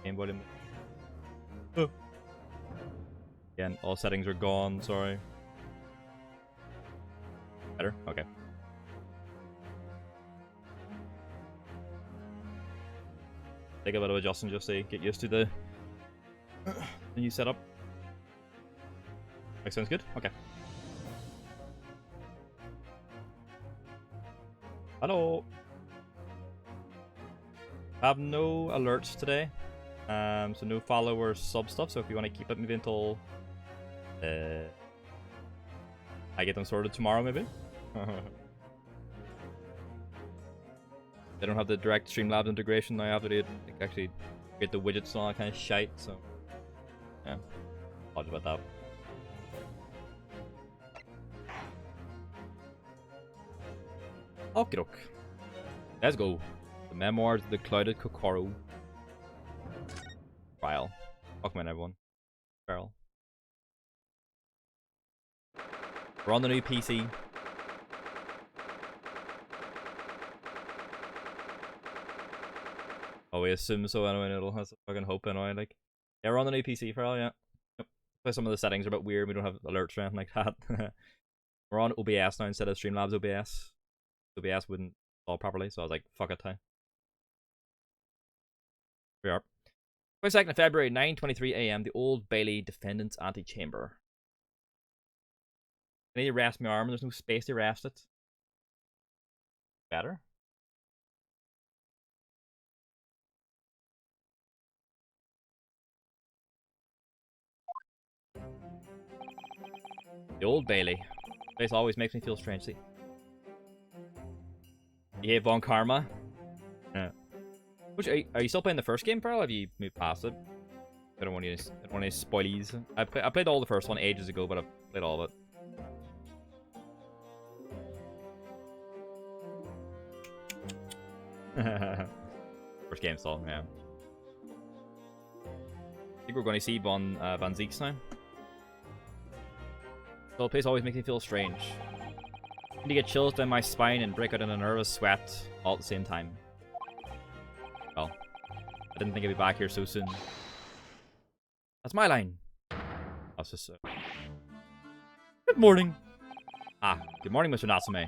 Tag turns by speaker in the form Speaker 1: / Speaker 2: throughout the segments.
Speaker 1: Game volume. Oh. Again, all settings are gone, sorry. Better? Okay. Take a bit of adjusting just to get used to the new setup. That sounds good? Okay. Hello! I have no alerts today. So no follower sub stuff, so if you want to keep it maybe until I get them sorted tomorrow maybe. They don't have the direct Streamlabs integration now after they actually get the widgets and all that kind of shite, so yeah. Apologies about that. Okie doke. Let's go. The Memoirs of the Clouded Kokoro. Trial. Welcome in everyone. Feral. We're on the new PC. Oh, we assume so anyway, it'll have to fucking hope anyway, like. Yeah, we're on the new PC, Feral, yeah. Yep. Some of the settings are a bit weird, we don't have alerts or anything like that. We're on OBS now instead of Streamlabs OBS. OBS wouldn't install properly, so I was like, fuck it, time. We are. 22nd of February, 9:23 AM, the Old Bailey Defendant's Antechamber. I need to rest my arm, and there's no space to rest it. Better? The Old Bailey. This place always makes me feel strangely. Yeah, Von Karma. Yeah. Which are you still playing the first game, Pearl? Have you moved past it? I don't want any spoilies. I played all the first one ages ago, but I've played all of it. First game still, yeah. I think we're going to see Van Zieks now. So the place always makes me feel strange. I need to get chills down my spine and break out in a nervous sweat all at the same time. Well, I didn't think I'd be back here so soon. That's my line. That's just Good morning. Ah, good morning, Mr. Natsume.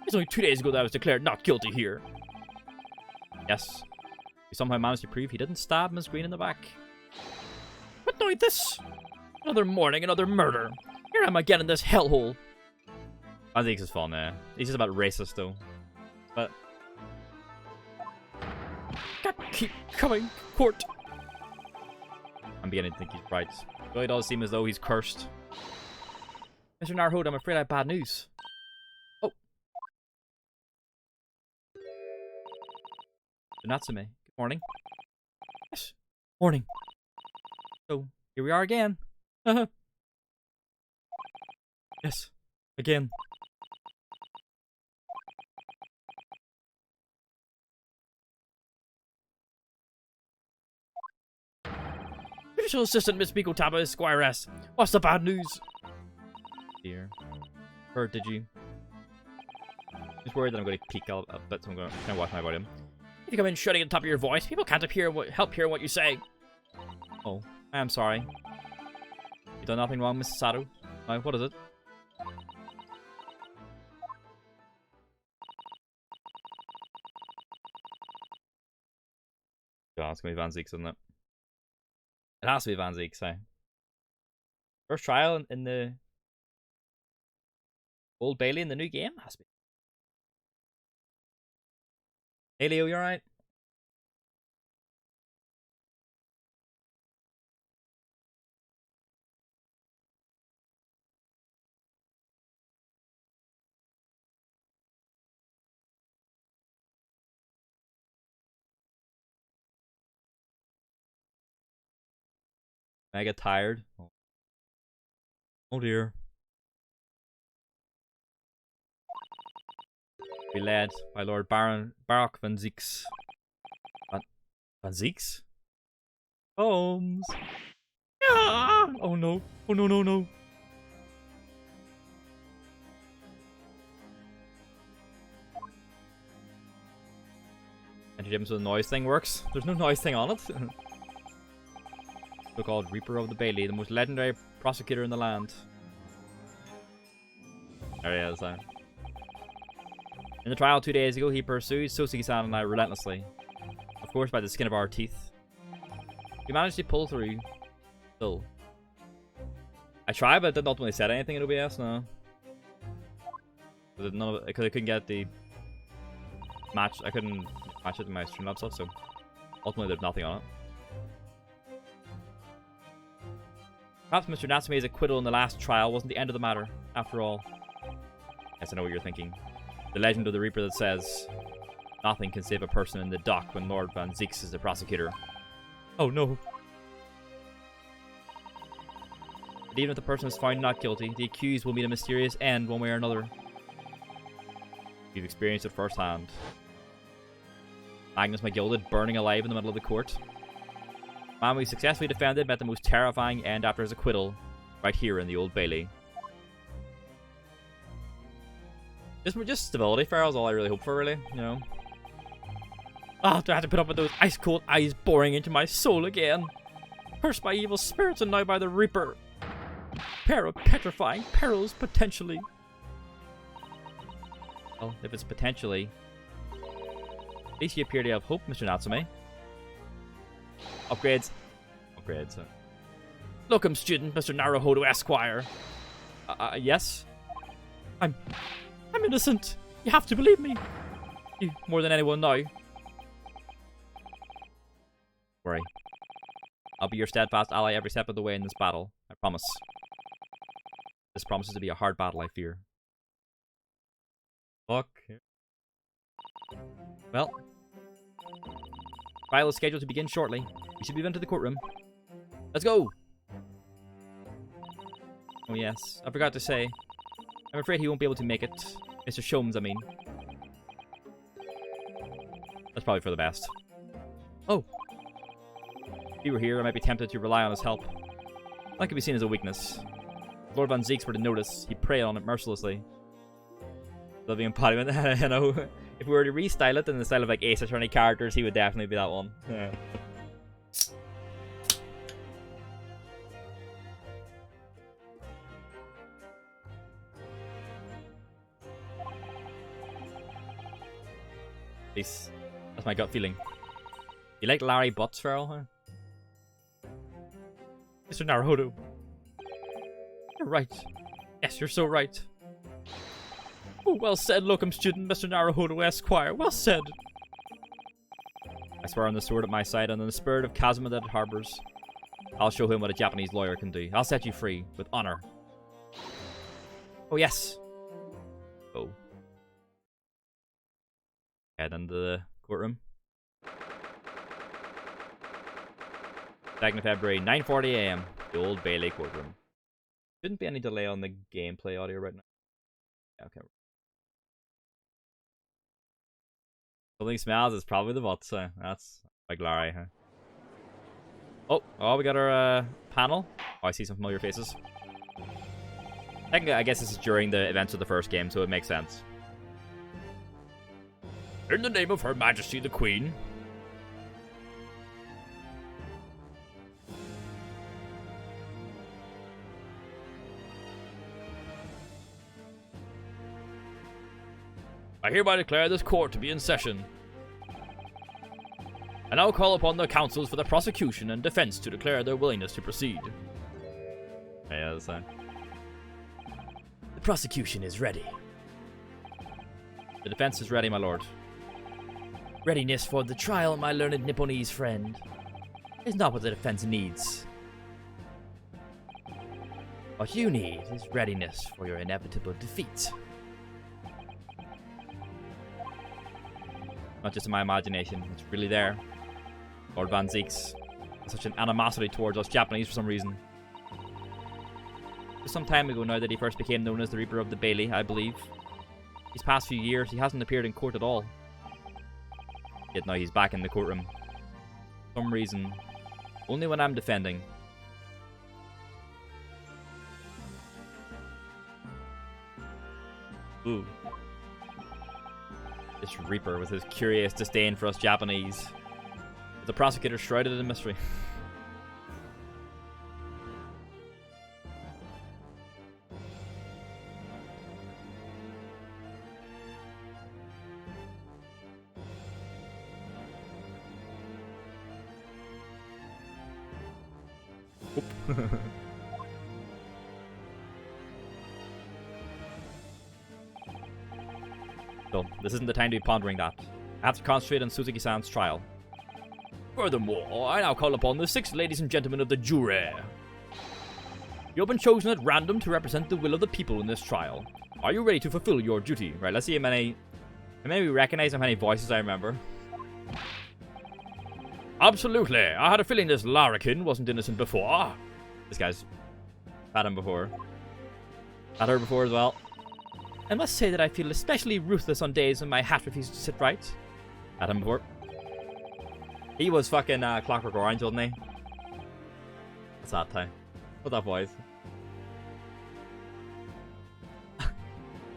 Speaker 1: It's only 2 days ago that I was declared not guilty here. Yes. He somehow managed to prove he didn't stab Miss Green in the back. But now this! Another morning, another murder. Here am I again in this hellhole. I think it's fun, yeah. He's just about racist, though. But can't keep coming, court. I'm beginning to think he's right. It really does seem as though he's cursed. Mr. Narhode, I'm afraid I have bad news. Oh. Natsume, good morning. Yes, morning. So, here we are again. Yes, again. Judicial Assistant Miss Miko Taba, Squiress. What's the bad news? Dear. Or did you? Just worried that I'm going to peek out a bit, so I'm going to watch my volume. If you come in shouting at the top of your voice, people can't help hear what you say. Oh, I am sorry. You done nothing wrong, Mrs. Sato? What is it? Yeah, it's going to be Van Zieks, isn't it? It has to be Van Zieks, eh? First trial in the Old Bailey in the new game? Has to be. Hey Leo, you alright? I get tired. Oh dear. Be led by Lord Baroque Van Zieks. Van Zieks? Holmes! Ah! Oh no. Oh no, no, no. Enter Jim so the noise thing works. There's no noise thing on it. So-called Reaper of the Bailey, the most legendary prosecutor in the land. There he is, In the trial 2 days ago, he pursued Sosuke-san and I relentlessly. Of course, by the skin of our teeth. We managed to pull through. Still. I tried, but it didn't ultimately say anything in OBS, no. Because I couldn't get the match. I couldn't match it in my Streamlabs stuff, so ultimately there's nothing on it. Perhaps Mr. Natsume's acquittal in the last trial wasn't the end of the matter, after all. Yes, I know what you're thinking. The legend of the Reaper that says, nothing can save a person in the dock when Lord Van Zieks is the prosecutor. Oh no. But even if the person is found not guilty, the accused will meet a mysterious end one way or another. You've experienced it firsthand. Magnus McGilded burning alive in the middle of the court. Man we successfully defended met the most terrifying end after his acquittal, right here in the Old Bailey. Just stability, Farrell's all I really hope for, really, you know. Ah, do I have to put up with those ice-cold eyes boring into my soul again? Cursed by evil spirits and now by the Reaper. Pair of petrifying perils, potentially. Well, if it's potentially, at least you appear to have hope, Mr. Natsume. Upgrades. Upgrades. Locum student, Mr. Naruhodo Esquire. Yes? I'm innocent. You have to believe me. You, more than anyone now. Worry. I'll be your steadfast ally every step of the way in this battle. I promise. This promises to be a hard battle, I fear. Fuck. Well. Trial is scheduled to begin shortly. We should move into the courtroom. Let's go! Oh yes, I forgot to say. I'm afraid he won't be able to make it. Mr. Sholmes, I mean. That's probably for the best. Oh! If he were here, I might be tempted to rely on his help. That could be seen as a weakness. If Lord Van Zieks were to notice, he'd prey on it mercilessly. Living embodiment, I know. If we were to restyle it in the style of like Ace Attorney characters, he would definitely be that one. Yeah. At least, that's my gut feeling. You like Larry Butts, Farrell, huh? Mr. Naruhodo. You're right. Yes, you're so right. Oh, well said, locum student, Mr. Naruhodo Esquire. Well said. I swear on the sword at my side and on the spirit of Kazuma that it harbors. I'll show him what a Japanese lawyer can do. I'll set you free, with honor. Oh, yes. Oh. Head into the courtroom. 2nd of February, 9:40 AM. The Old Bailey courtroom. Shouldn't be any delay on the gameplay audio right now. Yeah, okay. Something smells, it's probably the bot, so that's like Larry, huh? Oh, we got our panel. Oh, I see some familiar faces. Technically, I guess this is during the events of the first game, so it makes sense. In the name of Her Majesty the Queen. I hereby declare this court to be in session. I now call upon the counsels for the prosecution and defense to declare their willingness to proceed. Yeah, that's fine. The prosecution is ready. The defense is ready, my lord. Readiness for the trial, my learned Nipponese friend, is not what the defense needs. What you need is readiness for your inevitable defeat. Not just in my imagination, it's really there. Lord Van Zieks has such an animosity towards us Japanese for some reason. It was some time ago now that he first became known as the Reaper of the Bailey, I believe. These past few years, he hasn't appeared in court at all. Yet now he's back in the courtroom. For some reason. Only when I'm defending. Ooh. This Reaper with his curious disdain for us Japanese. The prosecutor shrouded in mystery. So, this isn't the time to be pondering that. I have to concentrate on Suzuki-san's trial. Furthermore, I now call upon the 6 ladies and gentlemen of the jury. You have been chosen at random to represent the will of the people in this trial. Are you ready to fulfill your duty? Right, let's see how many recognize how many voices I remember. Absolutely. I had a feeling this larrikin wasn't innocent before. This guy's had him before. Had her before as well. I must say that I feel especially ruthless on days when my hat refuses to sit right. Had him before. He was fucking Clockwork Orange, wasn't he? What's that time? What's that voice?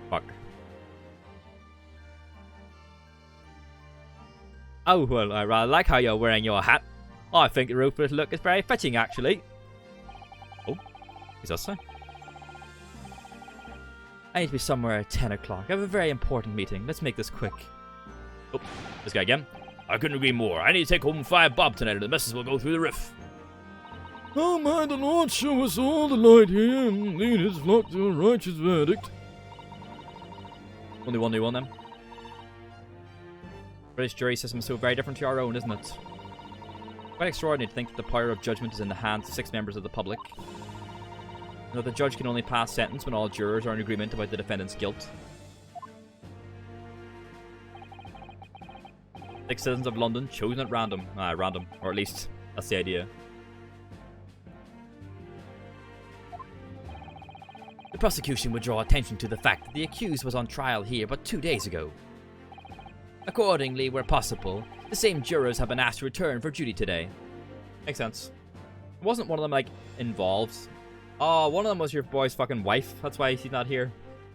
Speaker 1: Fuck. Oh, well, I rather like how you're wearing your hat. I think the ruthless look is very fetching, actually. Oh, is that so? I need to be somewhere at 10 o'clock. I have a very important meeting. Let's make this quick. Oh, this guy again. I couldn't agree more. I need to take home 5 bob tonight or the missus will go through the roof. Oh, my the Lord, show us all the light here and lead his flock to a righteous verdict. Only one new one, then. British jury system is so very different to our own, isn't it? Quite extraordinary to think that the power of judgment is in the hands of 6 members of the public. And that the judge can only pass sentence when all jurors are in agreement about the defendant's guilt. 6 citizens of London chosen at random. Random. Or at least, that's the idea. The prosecution would draw attention to the fact that the accused was on trial here but 2 days ago. Accordingly, where possible, the same jurors have been asked to return for duty today. Makes sense. Wasn't one of them, like, involved? Oh, one of them was your boy's fucking wife. That's why she's not here.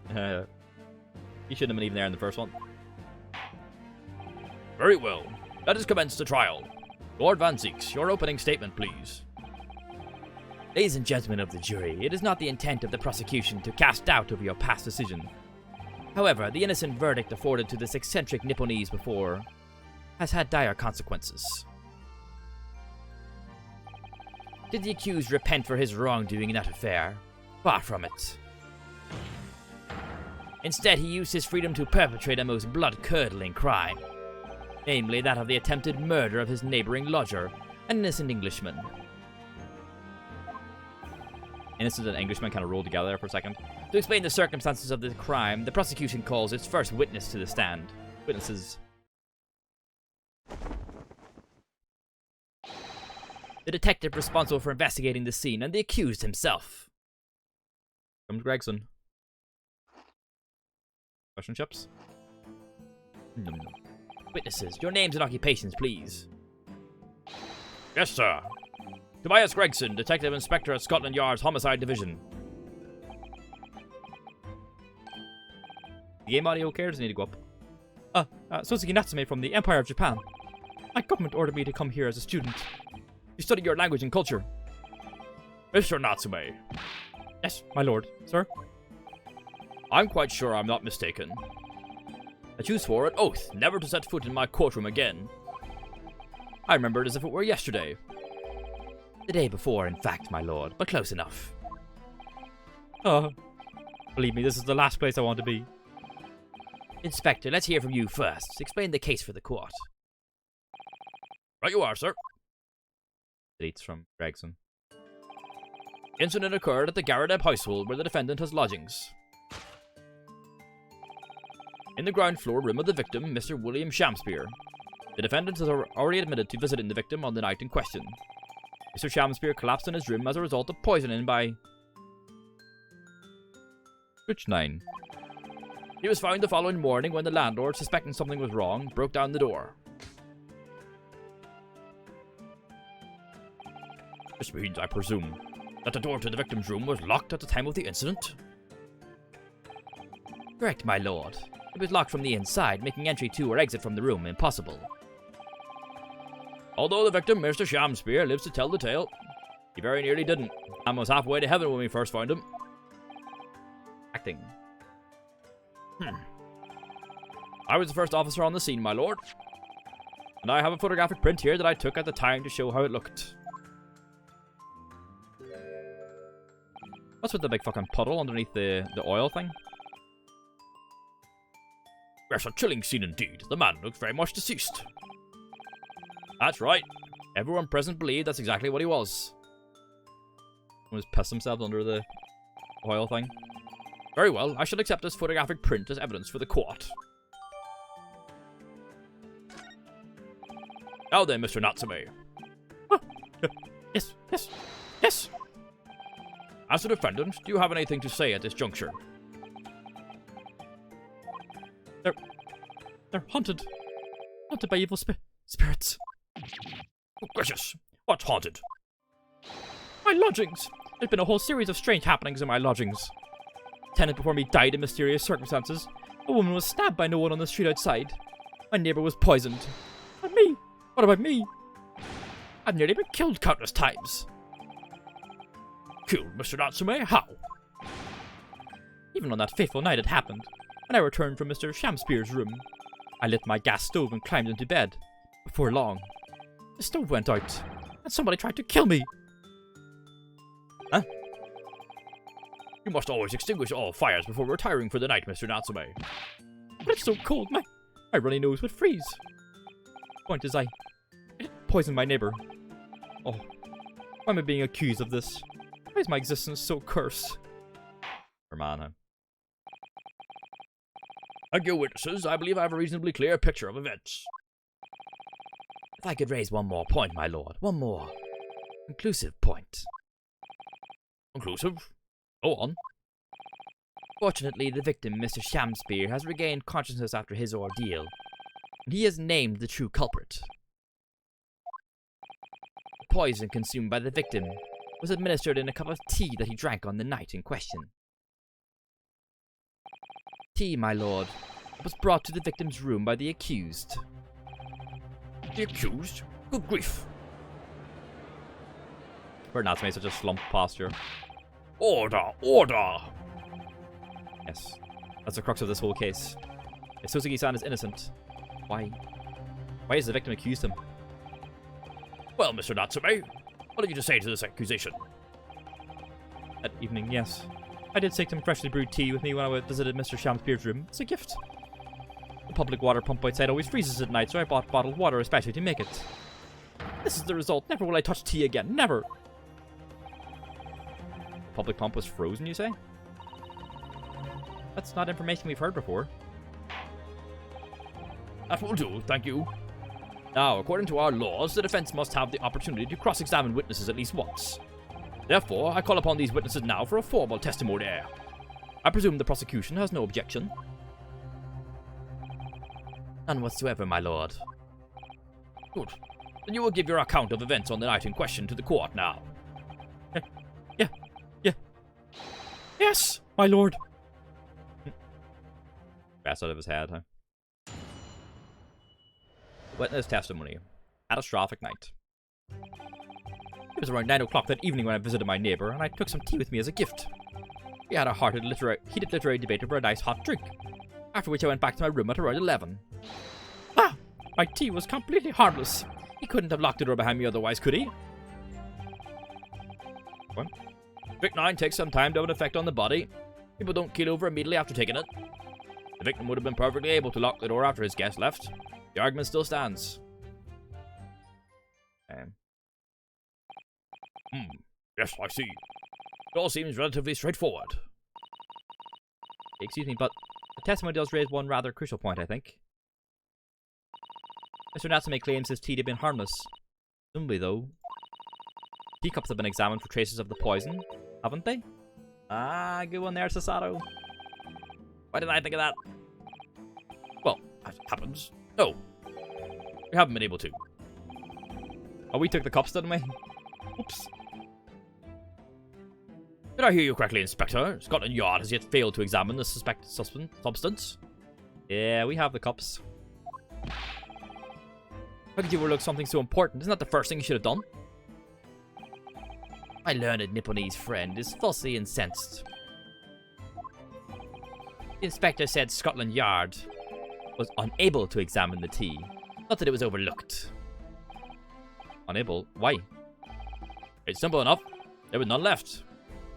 Speaker 1: He shouldn't have been even there in the first one. Very well. Let us commence the trial. Lord Van Zieks, your opening statement, please. Ladies and gentlemen of the jury, it is not the intent of the prosecution to cast doubt over your past decision. However, the innocent verdict afforded to this eccentric Nipponese before has had dire consequences. Did the accused repent for his wrongdoing in that affair? Far from it. Instead, he used his freedom to perpetrate a most blood-curdling crime, namely that of the attempted murder of his neighboring lodger, an innocent Englishman. Innocent and Englishman kind of rolled together there for a second. To explain the circumstances of the crime, the prosecution calls its first witness to the stand. Witnesses. The detective responsible for investigating the scene and the accused himself. Comes Gregson. Question chips? No. Witnesses, your names and occupations, please. Yes, sir. Tobias Gregson, Detective Inspector at Scotland Yard's Homicide Division. The game audio care doesn't need to go up. Suzuki Natsume from the Empire of Japan. My government ordered me to come here as a student. To study your language and culture. Mr. Natsume. Yes, my lord. Sir? I'm quite sure I'm not mistaken. That you swore an oath never to set foot in my courtroom again. I remember it as if it were yesterday. The day before, in fact, my lord, but close enough. Believe me, this is the last place I want to be. Inspector, let's hear from you first. Explain the case for the court. Right you are, sir. Dates from Gregson. Incident occurred at the Garadeb household where the defendant has lodgings. In the ground floor room of the victim, Mr. William Shamspeare. The defendant has already admitted to visiting the victim on the night in question. Mr. Shamspeare collapsed in his room as a result of poisoning by strychnine. He was found the following morning when the landlord, suspecting something was wrong, broke down the door. This means, I presume, that the door to the victim's room was locked at the time of the incident? Correct, my lord. It was locked from the inside, making entry to or exit from the room impossible. Although the victim, Mr. Shamspeare, lives to tell the tale, he very nearly didn't. Man was halfway to heaven when we first found him. Acting. I was the first officer on the scene, my lord. And I have a photographic print here that I took at the time to show how it looked. with the big fucking puddle underneath the oil thing? Yes, a chilling scene indeed. The man looks very much deceased. That's right. Everyone present believed that's exactly what he was. Someone just pissed themselves under the oil thing. Very well, I shall accept this photographic print as evidence for the court. Now then, Mr. Natsume. Oh, yes. As a defendant, do you have anything to say at this juncture? They're haunted. Haunted by evil spirits. Oh, gracious. What's haunted? My lodgings. There's been a whole series of strange happenings in my lodgings. The tenant before me died in mysterious circumstances. A woman was stabbed by no one on the street outside. My neighbor was poisoned. And me? What about me? I've nearly been killed countless times. Killed, Mr. Natsume? How? Even on that fateful night it happened, when I returned from Mr. Shamspeare's room. I lit my gas stove and climbed into bed. Before long, the stove went out, and somebody tried to kill me. Huh? You must always extinguish all fires before retiring for the night, Mr. Natsume. But it's so cold, my runny nose would freeze. The point is, I didn't poison my neighbor. Oh, why am I being accused of this? Why is my existence so cursed? Hermana. Thank you, witnesses. I believe I have a reasonably clear picture of events. If I could raise one more point, my lord. One more. Conclusive point. Conclusive? Go on. Fortunately, the victim, Mr. Shamspeare, has regained consciousness after his ordeal, and he has named the true culprit. The poison consumed by the victim was administered in a cup of tea that he drank on the night in question. Tea, my lord, was brought to the victim's room by the accused. The accused? Good grief. We're not to make such a slump posture. Order! Order! Yes, that's the crux of this whole case. If Suzuki-san is innocent, why has the victim accused him? Well, Mr. Natsume, what have you to say to this accusation? That evening, yes. I did take some freshly brewed tea with me when I visited Mr. Shamspeare's room. It's a gift. The public water pump outside always freezes at night, so I bought bottled water especially to make it. This is the result. Never will I touch tea again. Never! The public pump was frozen, you say? That's not information we've heard before. That will do, thank you. Now, according to our laws, the defense must have the opportunity to cross-examine witnesses at least once. Therefore, I call upon these witnesses now for a formal testimony. I presume the prosecution has no objection. None whatsoever, my lord. Good. Then you will give your account of events on the night in question to the court now. Yeah. Yes, my lord. That's out of his head, huh? Witness testimony. Catastrophic night. It was around 9 o'clock that evening when I visited my neighbor, and I took some tea with me as a gift. We had a heated literary debate over a nice hot drink, after which I went back to my room at around 11. Ah! My tea was completely harmless. He couldn't have locked the door behind me otherwise, could he? What? Strychnine takes some time to have an effect on the body. People don't keel over immediately after taking it. The victim would have been perfectly able to lock the door after his guest left. The argument still stands. Yes, I see. It all seems relatively straightforward. Excuse me, but the testimony does raise one rather crucial point, I think. Mr. Natsume claims his tea to have been harmless. Presumably, though. Teacups have been examined for traces of the poison, haven't they? Ah, good one there, Sasato. Why didn't I think of that? Well, that happens. No. We haven't been able to. Oh, we took the cups, didn't we? Oops. Did I hear you correctly, Inspector? Scotland Yard has yet failed to examine the suspected substance. Yeah, we have the cups. How could you overlook something so important? Isn't that the first thing you should have done? My learned Nipponese friend is falsely incensed. The inspector said Scotland Yard was unable to examine the tea. Not that it was overlooked. Unable? Why? It's simple enough. There was none left.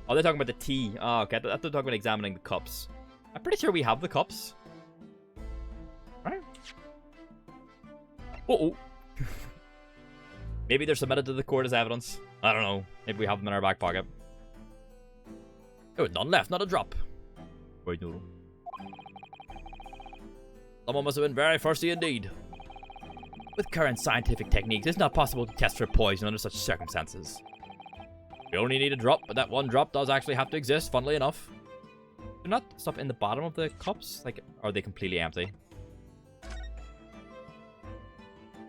Speaker 1: Oh, they're talking about the tea. Oh, okay. They're talking about examining the cups. I'm pretty sure we have the cups. Right? Uh-oh. Maybe they're submitted to the court as evidence. I don't know. Maybe we have them in our back pocket. Oh, none left. Not a drop. Wait, no. Someone must have been very thirsty indeed. With current scientific techniques, it's not possible to test for poison under such circumstances. We only need a drop, but that one drop does actually have to exist, funnily enough. Do not stuff in the bottom of the cups? Like, are they completely empty?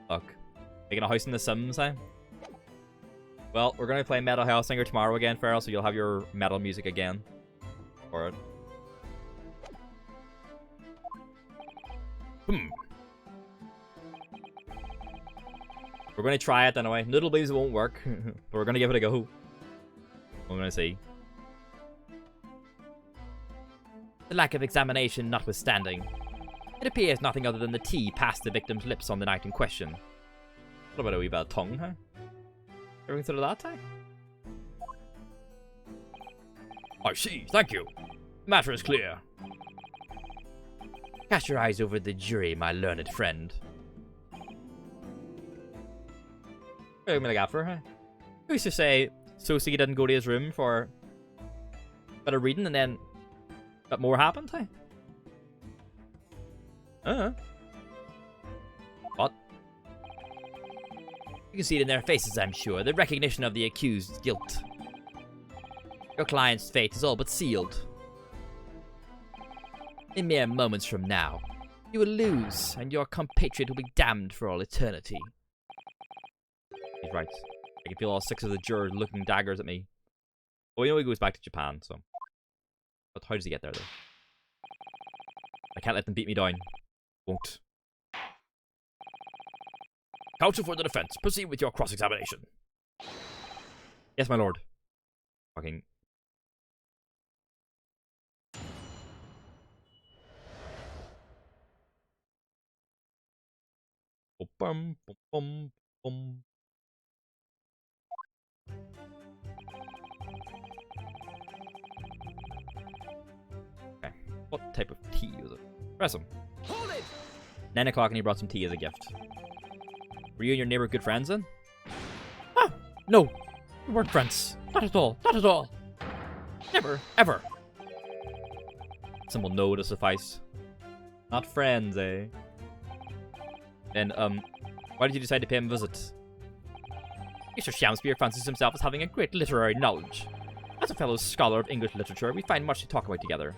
Speaker 1: Look. Making a house in the Sims, eh? Well, we're going to play Metal Hellsinger tomorrow again, Feral, so you'll have your metal music again. For it. We're going to try it anyway. Noodle Bees won't work, but we're going to give it a go. We're going to see. The lack of examination notwithstanding, it appears nothing other than the tea passed the victim's lips on the night in question. What about a wee bit of tongue, huh? Ever consider that, eh? I see, thank you. The matter is clear. Cast your eyes over the jury, my learned friend. What am I got for, huh? Who used to say Sosie didn't go to his room for a bit of reading and then a bit more happened, huh? What? You can see it in their faces, I'm sure. The recognition of the accused's guilt. Your client's fate is all but sealed. In mere moments from now, you will lose, and your compatriot will be damned for all eternity. He's right. I can feel all 6 of the jurors looking daggers at me. Oh, we know he goes back to Japan, so... But how does he get there, though? I can't let them beat me down. Won't. Counsel for the defense, proceed with your cross-examination. Yes, my lord. Fucking... Bum, bum, bum, bum. Okay. What type of tea was it? Press him. Hold it! 9 o'clock and he brought some tea as a gift. Were you and your neighbor good friends then? Ah! No! We weren't friends. Not at all. Not at all. Never. Ever. Simple no to suffice. Not friends, eh? And, why did you decide to pay him a visit? Mr. Shamspeare fancies himself as having a great literary knowledge. As a fellow scholar of English literature, we find much to talk about together.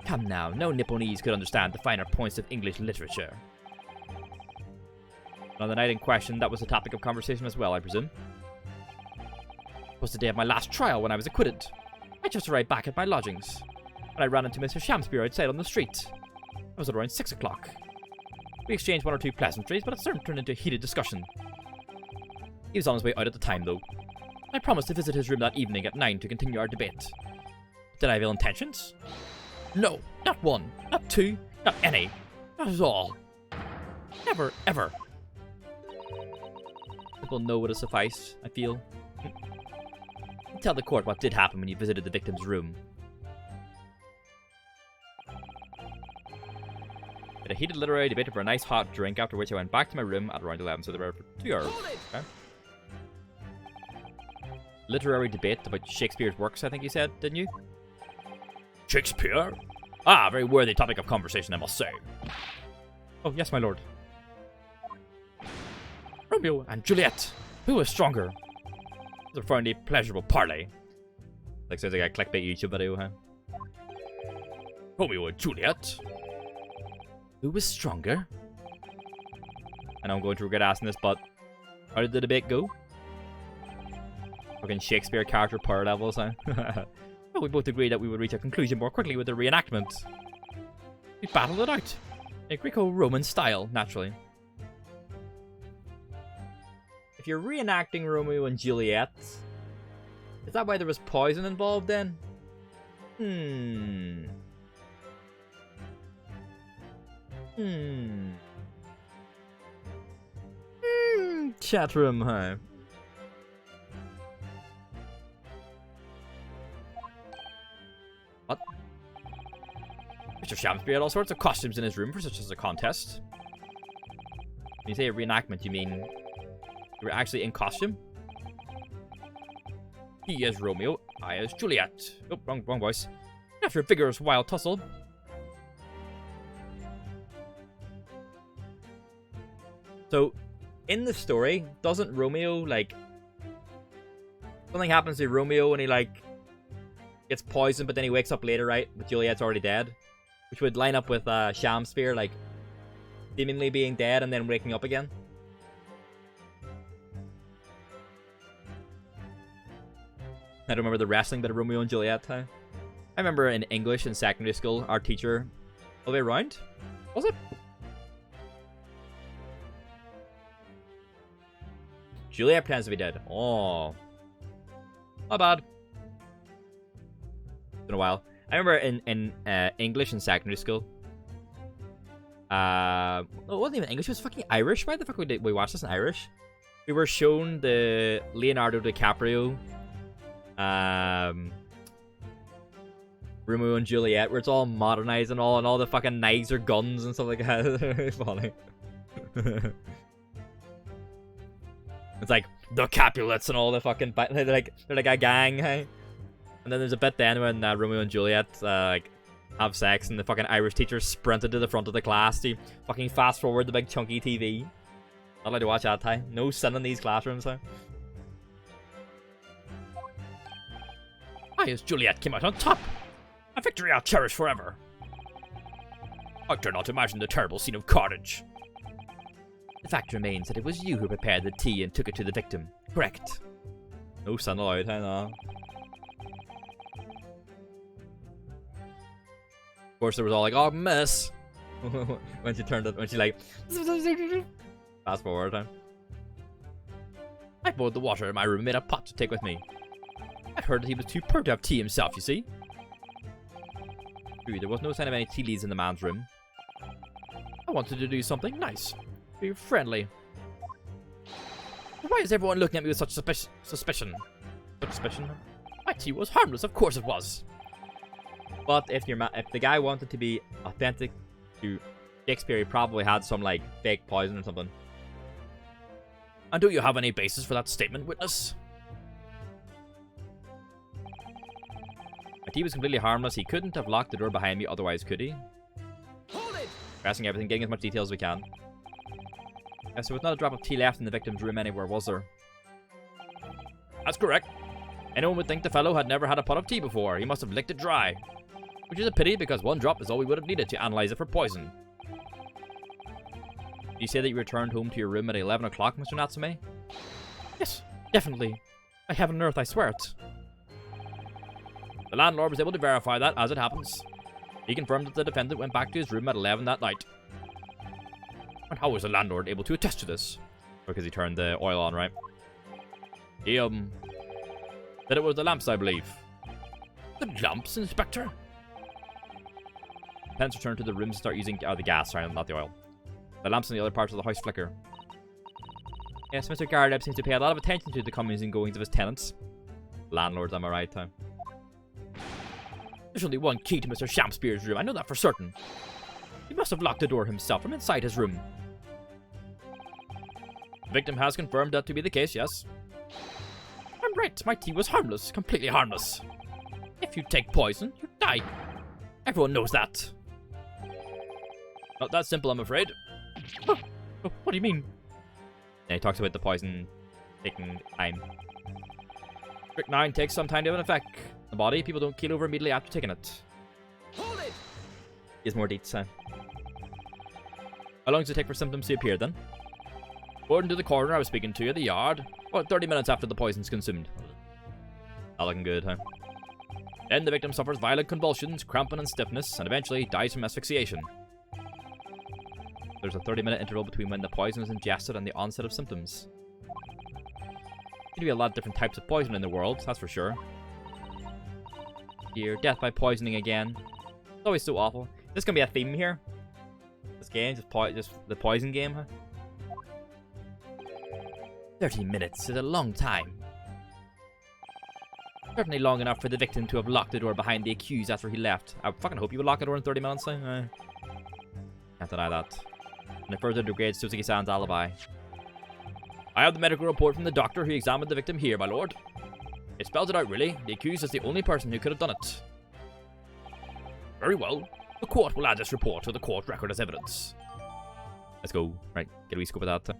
Speaker 1: Come now, no Nipponese could understand the finer points of English literature. On the night in question, that was the topic of conversation as well, I presume. It was the day of my last trial when I was acquitted. I just arrived back at my lodgings. When I ran into Mr. Shamspeare outside on the street. It was around 6 o'clock. We exchanged 1 or 2 pleasantries, but it soon turned into a heated discussion. He was on his way out at the time, though. I promised to visit his room that evening at 9 to continue our debate. Did I have ill intentions? No, not 1, not 2, not any. Not at all. Never, ever. People know what has sufficed, I feel. Tell the court what did happen when you visited the victim's room. We had a heated literary debate over a nice hot drink, after which I went back to my room at around 11, so they were for 2 hours. Okay. Literary debate about Shakespeare's works, I think you said, didn't you? Shakespeare? Ah, very worthy topic of conversation, I must say. Oh, yes, my lord. Romeo and Juliet. Who was stronger? It was a fairly pleasurable parley. Like, sounds like a clickbait YouTube video, huh? Romeo and Juliet. Who was stronger? I know I'm going to regret asking this, but how did the debate go? Fucking Shakespeare character power levels, huh? Well, we both agreed that we would reach a conclusion more quickly with the reenactment. We battled it out. In a Greco-Roman style, naturally. If you're reenacting Romeo and Juliet, is that why there was poison involved then? Chat room, huh? Mr. Shamsbury had all sorts of costumes in his room for such as a contest. When you say a reenactment, you mean you were actually in costume? He as Romeo, I as Juliet. Oh, wrong voice. After a vigorous wild tussle. So, in the story, doesn't Romeo, like... Something happens to Romeo and he, like... gets poisoned, but then he wakes up later, right? But Juliet's already dead. Which would line up with Shamspeare, like... seemingly being dead and then waking up again. I don't remember the wrestling bit of Romeo and Juliet. I remember in English in secondary school, our teacher... all the way around? Was it? Juliet pretends to be dead. Oh. Not bad. It's been a while. I remember in English in secondary school. No, it wasn't even English. It was fucking Irish. Why the fuck we watched this in Irish? We were shown the Leonardo DiCaprio, Romeo and Juliet, where it's all modernized and all the fucking knives are guns and stuff like that. It's very funny. It's like the Capulets and all the fucking they're like a gang, hey? And then there's a bit then when Romeo and Juliet like have sex and the fucking Irish teacher sprinted to the front of the class to fucking fast forward the big chunky TV. Not allowed to watch that time. No sin in these classrooms, huh? I as Juliet came out on top. A victory I'll cherish forever. I dare not imagine the terrible scene of carnage. The fact remains that it was you who prepared the tea and took it to the victim. Correct. No sin allowed, I know. Of course, there was all like, oh, miss. when she turned it, when she like... Fast forward, huh? I boiled the water in my room and made a pot to take with me. I heard that he was too poor to have tea himself, you see. True, there was no sign of any tea leaves in the man's room. I wanted to do something nice. Be friendly. Why is everyone looking at me with such suspicion? Suspicion? My tea was harmless, of course it was. But if the guy wanted to be authentic to Shakespeare, he probably had some like fake poison or something. And do you have any basis for that statement, witness? My tea was completely harmless. He couldn't have locked the door behind me, otherwise could he? Hold it! Pressing everything, getting as much detail as we can. Yes, there was not a drop of tea left in the victim's room anywhere, was there? That's correct. Anyone would think the fellow had never had a pot of tea before. He must have licked it dry. Which is a pity, because one drop is all we would have needed to analyze it for poison. You say that you returned home to your room at 11 o'clock, Mr. Natsume? Yes, definitely. I haven't unearthed, I swear it. The landlord was able to verify that, as it happens. He confirmed that the defendant went back to his room at 11 that night. And how was the landlord able to attest to this? Because he turned the oil on, right? He, said it was the lamps, I believe. The lamps, Inspector? Tenants returned to the rooms and start using the gas, sorry, not the oil. The lamps in the other parts of the house flicker. Yes, Mr. Gardeb seems to pay a lot of attention to the comings and goings of his tenants. Landlords, am I right, Tom? There's only one key to Mr. Shamspeare's room, I know that for certain. He must have locked the door himself from inside his room. The victim has confirmed that to be the case, yes. I'm right, my tea was harmless, completely harmless. If you take poison, you die. Everyone knows that. Not that simple, I'm afraid. Oh, what do you mean? And he talks about the poison taking time. Strychnine takes some time to have an effect. The body, people don't keel over immediately after taking it. Hold it! Here's more dates. How long does it take for symptoms to appear then? According to the coroner I was speaking to at the yard, about 30 minutes after the poison's consumed. Not looking good, huh? Then the victim suffers violent convulsions, cramping and stiffness, and eventually dies from asphyxiation. There's a 30-minute interval between when the poison is ingested and the onset of symptoms. There could be a lot of different types of poison in the world, that's for sure. Here, death by poisoning again. It's always so awful. Is this gonna be a theme here? This game, just the poison game, huh? 30 minutes is a long time. Certainly long enough for the victim to have locked the door behind the accused after he left. I fucking hope you would lock the door in 30 minutes. Can't deny that. And it further degrades Suzuki-san's alibi. I have the medical report from the doctor who examined the victim here, my lord. It spells it out, really. The accused is the only person who could have done it. Very well. The court will add this report to the court record as evidence. Let's go. Right, get a wee scope of that.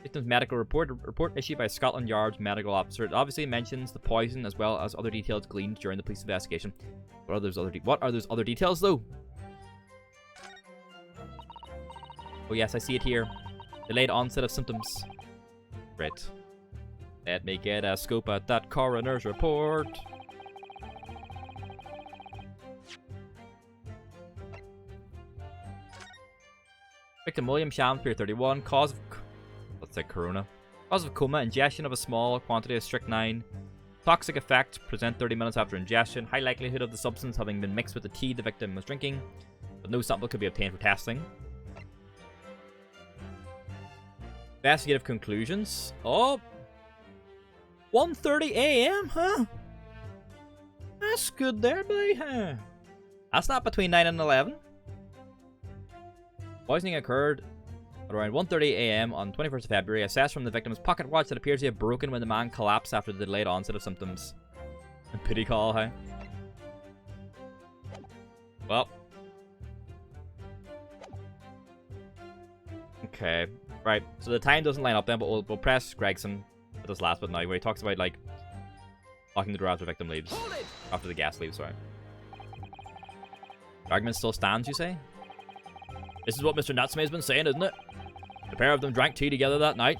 Speaker 1: Victim's medical report issued by Scotland Yard's medical officer. It obviously mentions the poison as well as other details gleaned during the police investigation. What are those other details, though? Oh yes, I see it here. Delayed onset of symptoms. Great. Let me get a scope at that coroner's report. Victim William Shamspeare, 31. Cause of... let's say corona. Cause of coma, ingestion of a small quantity of strychnine. Toxic effect, present 30 minutes after ingestion. High likelihood of the substance having been mixed with the tea the victim was drinking. But no sample could be obtained for testing. Investigative conclusions. Oh, 1:30 a.m., huh? That's good there, boy, huh? That's not between 9 and 11. Poisoning occurred at around 1:30 a.m. on 21st of February. Assessed from the victim's pocket watch that appears to have broken when the man collapsed after the delayed onset of symptoms. A pity call, huh? Well. Okay. Right, so the time doesn't line up then, but we'll press Gregson at this last bit now, where he talks about, like, locking the door after the victim leaves. After the guest leaves, sorry. The argument still stands, you say? This is what Mr. Natsume has been saying, isn't it? The pair of them drank tea together that night.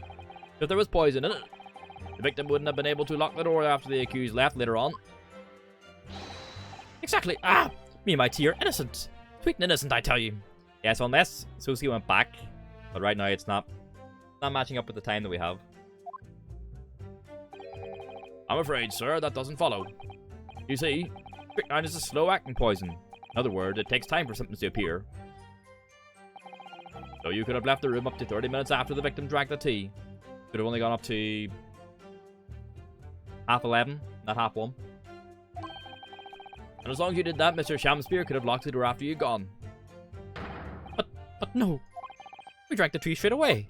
Speaker 1: If there was poison in it, the victim wouldn't have been able to lock the door after the accused left later on. Exactly! Ah! Me and my tea are innocent! Sweet and innocent, I tell you! Yeah, so unless Susie went back, but right now it's not matching up with the time that we have. I'm afraid, sir, that doesn't follow. You see, strychnine is a slow-acting poison. In other words, it takes time for symptoms to appear. So you could have left the room up to 30 minutes after the victim drank the tea. Could have only gone up to 11:30, not 1:30. And as long as you did that, Mr. Shamspeare could have locked the door after you'd gone. But no. We drank the tea straight away.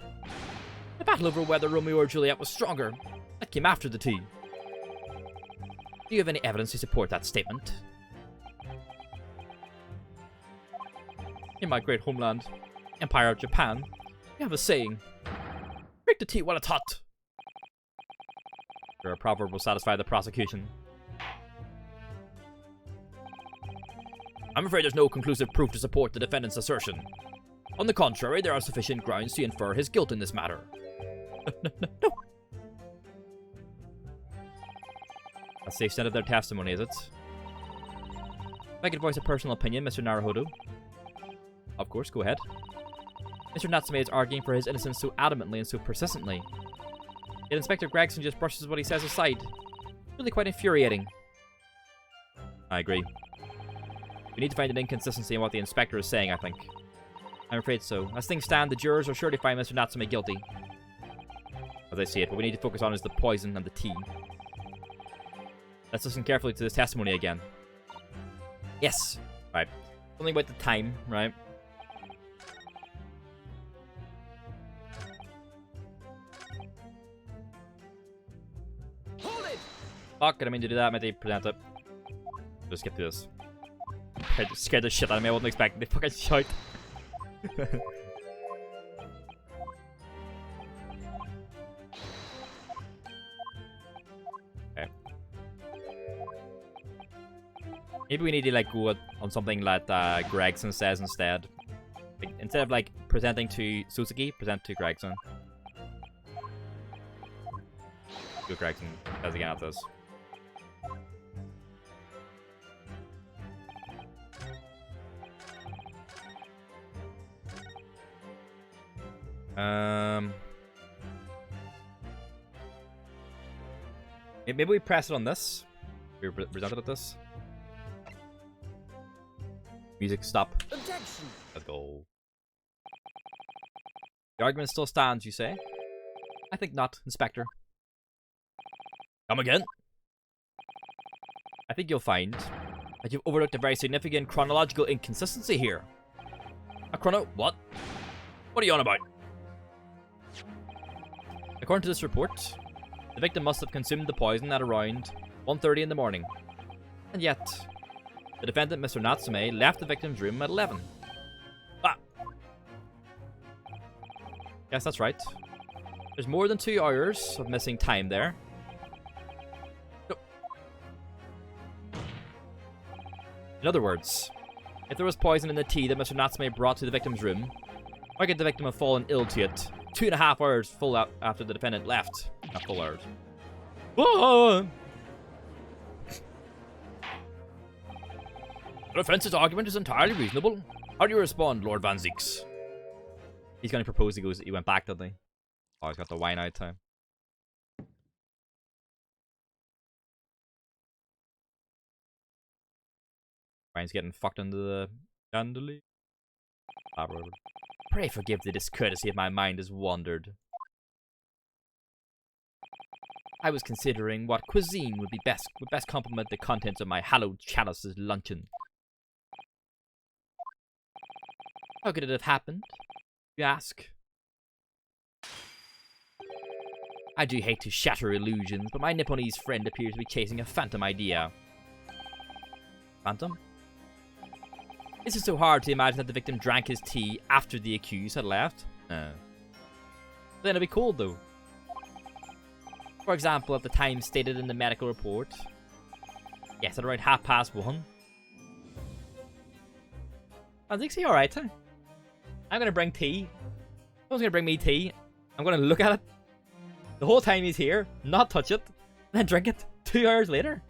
Speaker 1: The battle over whether Romeo or Juliet was stronger, that came after the tea. Do you have any evidence to support that statement? In my great homeland, Empire of Japan, we have a saying, drink the tea while it's hot. Sure, a proverb will satisfy the prosecution. I'm afraid there's no conclusive proof to support the defendant's assertion. On the contrary, there are sufficient grounds to infer his guilt in this matter. No. That's the extent of their testimony, is it? If I could voice a personal opinion, Mr. Naruhodo. Of course, go ahead. Mr. Natsume is arguing for his innocence so adamantly and so persistently. Yet Inspector Gregson just brushes what he says aside. Really quite infuriating. I agree. We need to find an inconsistency in what the inspector is saying, I think. I'm afraid so. As things stand, the jurors will surely find Mr. Natsume guilty. As I see it, what we need to focus on is the poison and the tea. Let's listen carefully to this testimony again. Yes! Right. Something about the time, right? Fuck, I didn't mean to do that. I meant to present it. Just skip through this. It scared the shit out of me. I wasn't expecting to fucking shout. Okay. Maybe we need to like go on something that Gregson says instead. Like, instead of like presenting to Suzuki, present to Gregson. Go Gregson says again after this. Maybe we press it on this. We presented at this. Music, stop.
Speaker 2: Objection.
Speaker 1: Let's go. The argument still stands, you say? I think not, Inspector. Come again? I think you'll find that you've overlooked a very significant chronological inconsistency here. A chrono... What? What are you on about? According to this report, the victim must have consumed the poison at around 1:30 in the morning. And yet, the defendant, Mr. Natsume, left the victim's room at 11. Ah! Yes, that's right. There's more than 2 hours of missing time there. No. In other words, if there was poison in the tea that Mr. Natsume brought to the victim's room, why could the victim have fallen ill to it 2.5 hours full out after the defendant left? Not full hours. Whoa! The defense's argument is entirely reasonable. How do you respond, Lord Van Zieks? He's going to propose he went back, didn't he? Oh, he's got the wine out time. Wine's getting fucked into the chandelier. Pray forgive the discourtesy if my mind has wandered. I was considering what cuisine would best complement the contents of my hallowed chalice's luncheon. How could it have happened, you ask? I do hate to shatter illusions, but my Nipponese friend appears to be chasing a phantom idea. Phantom? Is it so hard to imagine that the victim drank his tea after the accused had left? Then it'd be cold, though. For example, at the time stated in the medical report. Yes, at around 1:30. I think he's alright, huh? I'm gonna bring tea. Someone's gonna bring me tea. I'm gonna look at it the whole time he's here, not touch it, and then drink it 2 hours later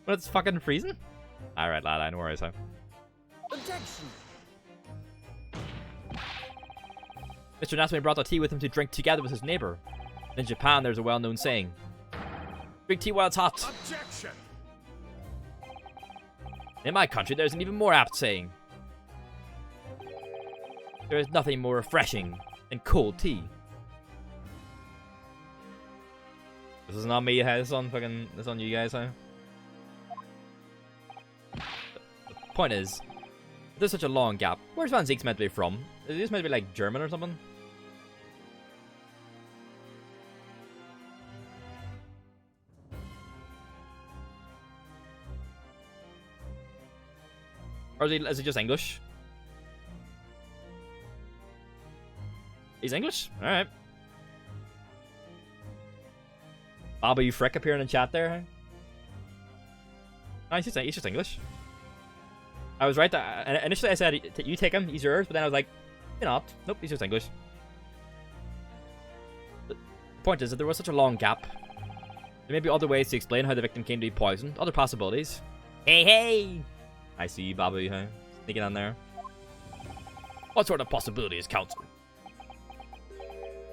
Speaker 1: when it's fucking freezing. Alright, lad, I know where I am.
Speaker 2: Objection.
Speaker 1: Mr. Natsume brought the tea with him to drink together with his neighbor. In Japan, there's a well-known saying: drink tea while it's hot.
Speaker 2: Objection.
Speaker 1: In my country, there's an even more apt saying: there is nothing more refreshing than cold tea. This is not me, this is on you guys, huh? The point is, if there's such a long gap, where's Van Zieks meant to be from? Is he just meant to be like German or something? Or is he just English? He's English? Alright. Bobby Frick appearing in chat there. Huh? No, he's just English. I was right. Initially I said, you take him, he's yours. But then I was like, you're not. Nope, he's just English. The point is that there was such a long gap. There may be other ways to explain how the victim came to be poisoned. Other possibilities. Hey, hey! I see you, Bobby, huh? Sneaking on there. What sort of possibilities, counsel?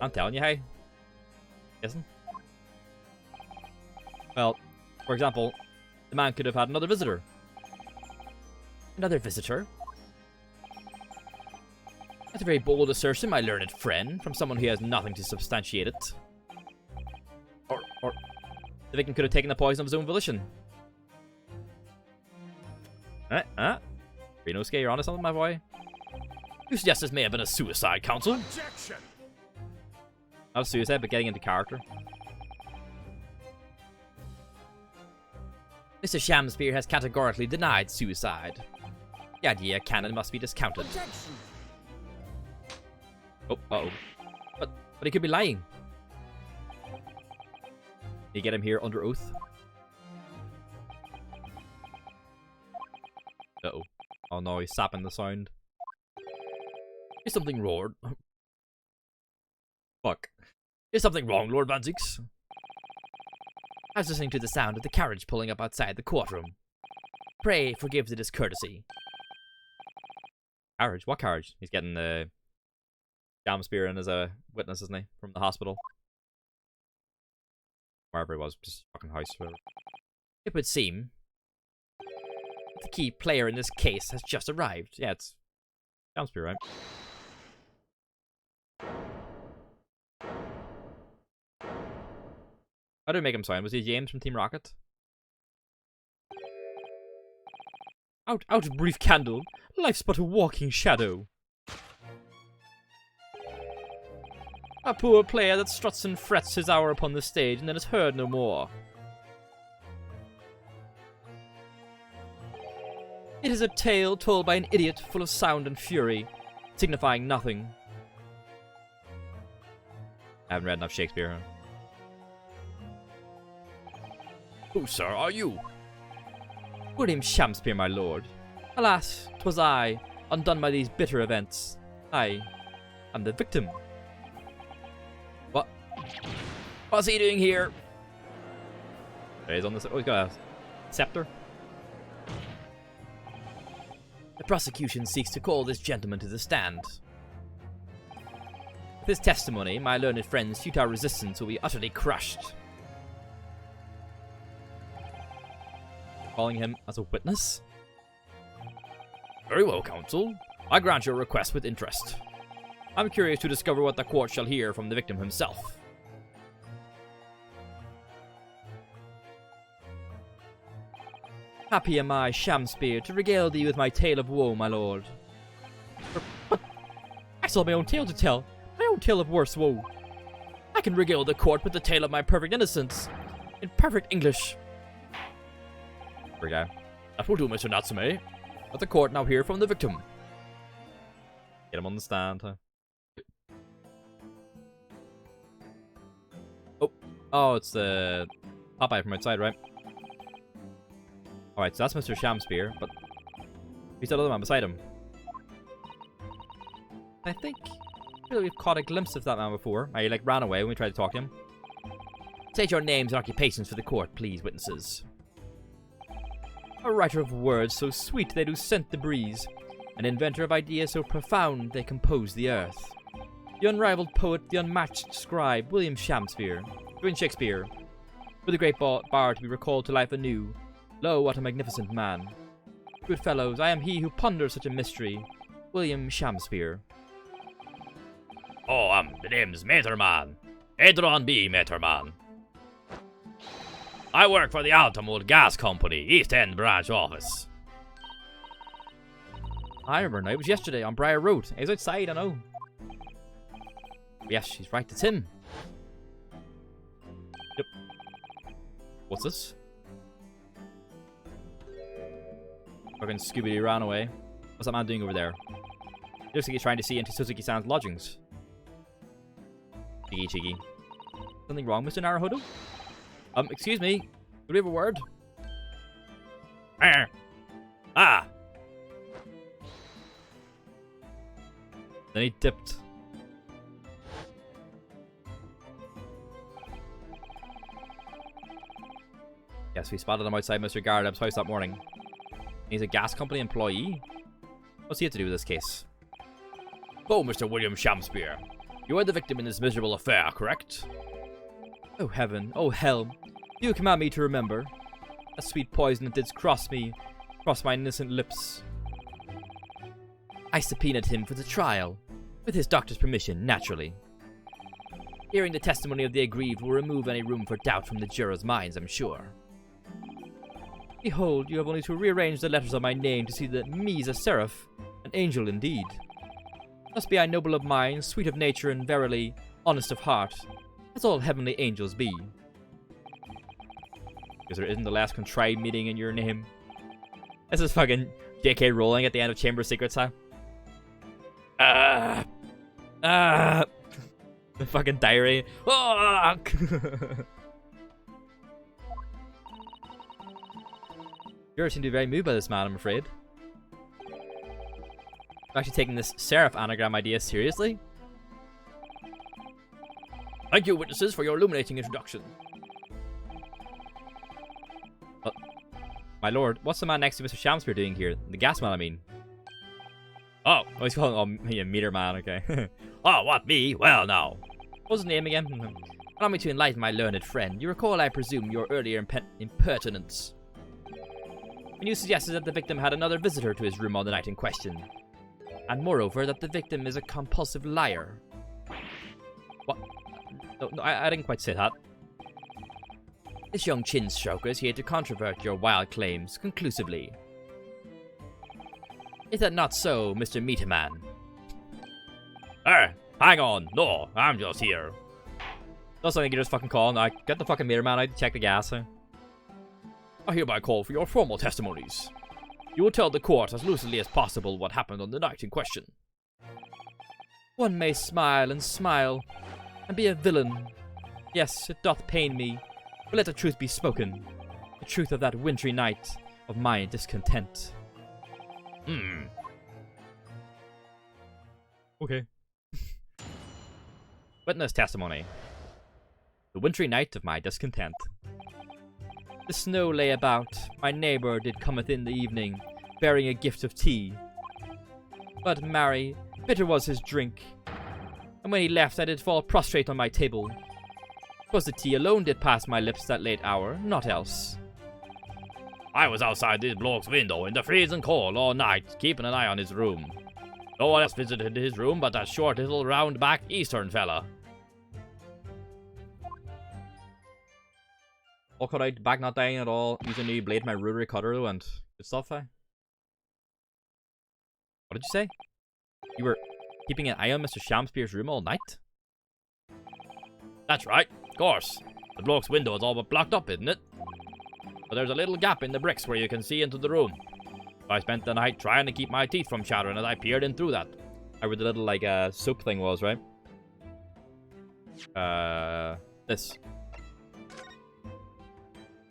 Speaker 1: I'm telling you, hey. Listen. Well, for example, the man could have had another visitor. Another visitor? That's a very bold assertion, my learned friend, from someone who has nothing to substantiate it. Or the victim could have taken the poison of his own volition. Rinosuke, you're onto something, my boy? You suggest this may have been a suicide, counsel?
Speaker 2: Objection.
Speaker 1: Not a suicide, but getting into character. Mr. Shamspeare has categorically denied suicide. The idea canon must be discounted.
Speaker 2: Objection.
Speaker 1: Oh, uh-oh. But he could be lying. You get him here under oath. Uh-oh. Oh no, he's sapping the sound. Is something wrong? Fuck. Is something wrong, Lord Van Zieks? I was listening to the sound of the carriage pulling up outside the courtroom. Pray forgive the discourtesy. Carriage? What carriage? He's getting the Shamspeare in as a witness, isn't he? From the hospital. Wherever he was, just fucking house. It would seem that the key player in this case has just arrived. Yeah, it's Shamspeare, right? How do we make him sound? Was he James from Team Rocket? Out, brief candle. Life's but a walking shadow. A poor player that struts and frets his hour upon the stage and then is heard no more. It is a tale told by an idiot full of sound and fury, signifying nothing. I haven't read enough Shakespeare. Who, sir, are you? William Shakespeare, my lord. Alas, 'twas I, undone by these bitter events. I am the victim. What? What's he doing here? He's on this. Oh, he's got a scepter. The prosecution seeks to call this gentleman to the stand. With his testimony, my learned friend's futile resistance will be utterly crushed. Calling him as a witness? Very well, counsel. I grant your request with interest. I'm curious to discover what the court shall hear from the victim himself. Happy am I, Shakespeare, to regale thee with my tale of woe, my lord. But I still have my own tale to tell, my own tale of worse woe. I can regale the court with the tale of my perfect innocence, in perfect English. That will do, Mr. Natsume. Let the court now hear from the victim. Get him on the stand, huh? Oh, it's the Popeye from outside, right? Alright, so that's Mr. Shakespeare, but who's that other man beside him? I think we've caught a glimpse of that man before. He like ran away when we tried to talk to him. State your names and occupations for the court, please, witnesses. A writer of words so sweet they do scent the breeze, an inventor of ideas so profound they compose the earth. The unrivaled poet, the unmatched scribe, William Shakespeare. Shakespeare, with the great bard to be recalled to life anew. Lo, what a magnificent man. Good fellows, I am he who ponders such a mystery, William Shakespeare.
Speaker 2: Oh, the name's Materman. Adron B. Materman. I work for the Altamont Gas Company, East End branch office.
Speaker 1: I remember now, it was yesterday on Briar Road. He was outside, I know. Yes, she's right, it's him. Yep. What's this? Fucking Scooby-Doo ran away. What's that man doing over there? Looks like he's trying to see into Suzuki-san's lodgings. Cheeky. Something wrong, Mr. Naruhodo? Excuse me. Do we have a word?
Speaker 2: Ah!
Speaker 1: Then he dipped. Yes, we spotted him outside Mr. Gardeb's house that morning. He's a gas company employee? What's he have to do with this case?
Speaker 2: Oh, Mr. William Shakespeare. You are the victim in this miserable affair, correct?
Speaker 1: Oh heaven, oh hell. Do you command me to remember? A sweet poison that did cross my innocent lips. I subpoenaed him for the trial, with his doctor's permission, naturally. Hearing the testimony of the aggrieved will remove any room for doubt from the jurors' minds, I'm sure. Behold, you have only to rearrange the letters of my name to see that me is a seraph, an angel indeed. Thus be I noble of mind, sweet of nature, and verily honest of heart, as all heavenly angels be. Because there isn't the last contrived meeting in your name. This is fucking J.K. Rowling at the end of Chamber of Secrets, huh? The fucking diary. You seem to be very moved by this man, I'm afraid. I'm actually taking this seraph anagram idea seriously.
Speaker 2: Thank you, witnesses, for your illuminating introduction.
Speaker 1: My lord, what's the man next to Mr. Shakespeare doing here? The gas man, I mean.
Speaker 2: Oh,
Speaker 1: he's calling yeah, Meter Man, okay.
Speaker 2: Oh, what, me? Well, now.
Speaker 1: What's his name again? Allow me to enlighten my learned friend. You recall, I presume, your earlier impertinence. When you suggested that the victim had another visitor to his room on the night in question. And moreover, that the victim is a compulsive liar. What? No, I didn't quite say that. This young chin stroker is here to controvert your wild claims conclusively.
Speaker 2: Is that not so, Mr. Meaterman? Hang on. No, I'm just here.
Speaker 1: That's something you're just fucking calling. Get the fucking meter man out, check the gas. Huh?
Speaker 2: I hereby call for your formal testimonies. You will tell the court as lucidly as possible what happened on the night in question.
Speaker 1: One may smile and be a villain. Yes, it doth pain me, but let the truth be spoken. The truth of that wintry night of my discontent. Okay. Witness testimony. The wintry night of my discontent. The snow lay about, my neighbour did cometh in the evening, bearing a gift of tea. But marry, bitter was his drink, and when he left I did fall prostrate on my table. 'Twas the tea alone did pass my lips that late hour, naught else.
Speaker 2: I was outside this bloke's window in the freezing cold all night, keeping an eye on his room. No one else visited his room but that short little round-back Eastern fella.
Speaker 1: All cut out, back not dying at all, using a new blade, my rotary cutter and good stuff, eh? What did you say? You were keeping an eye on Mr. Shamspear's room all night?
Speaker 2: That's right, of course. The bloke's window is all but blocked up, isn't it? But there's a little gap in the bricks where you can see into the room. So I spent the night trying to keep my teeth from chattering as I peered in through that.
Speaker 1: Where the little, like, soap thing was, right? This.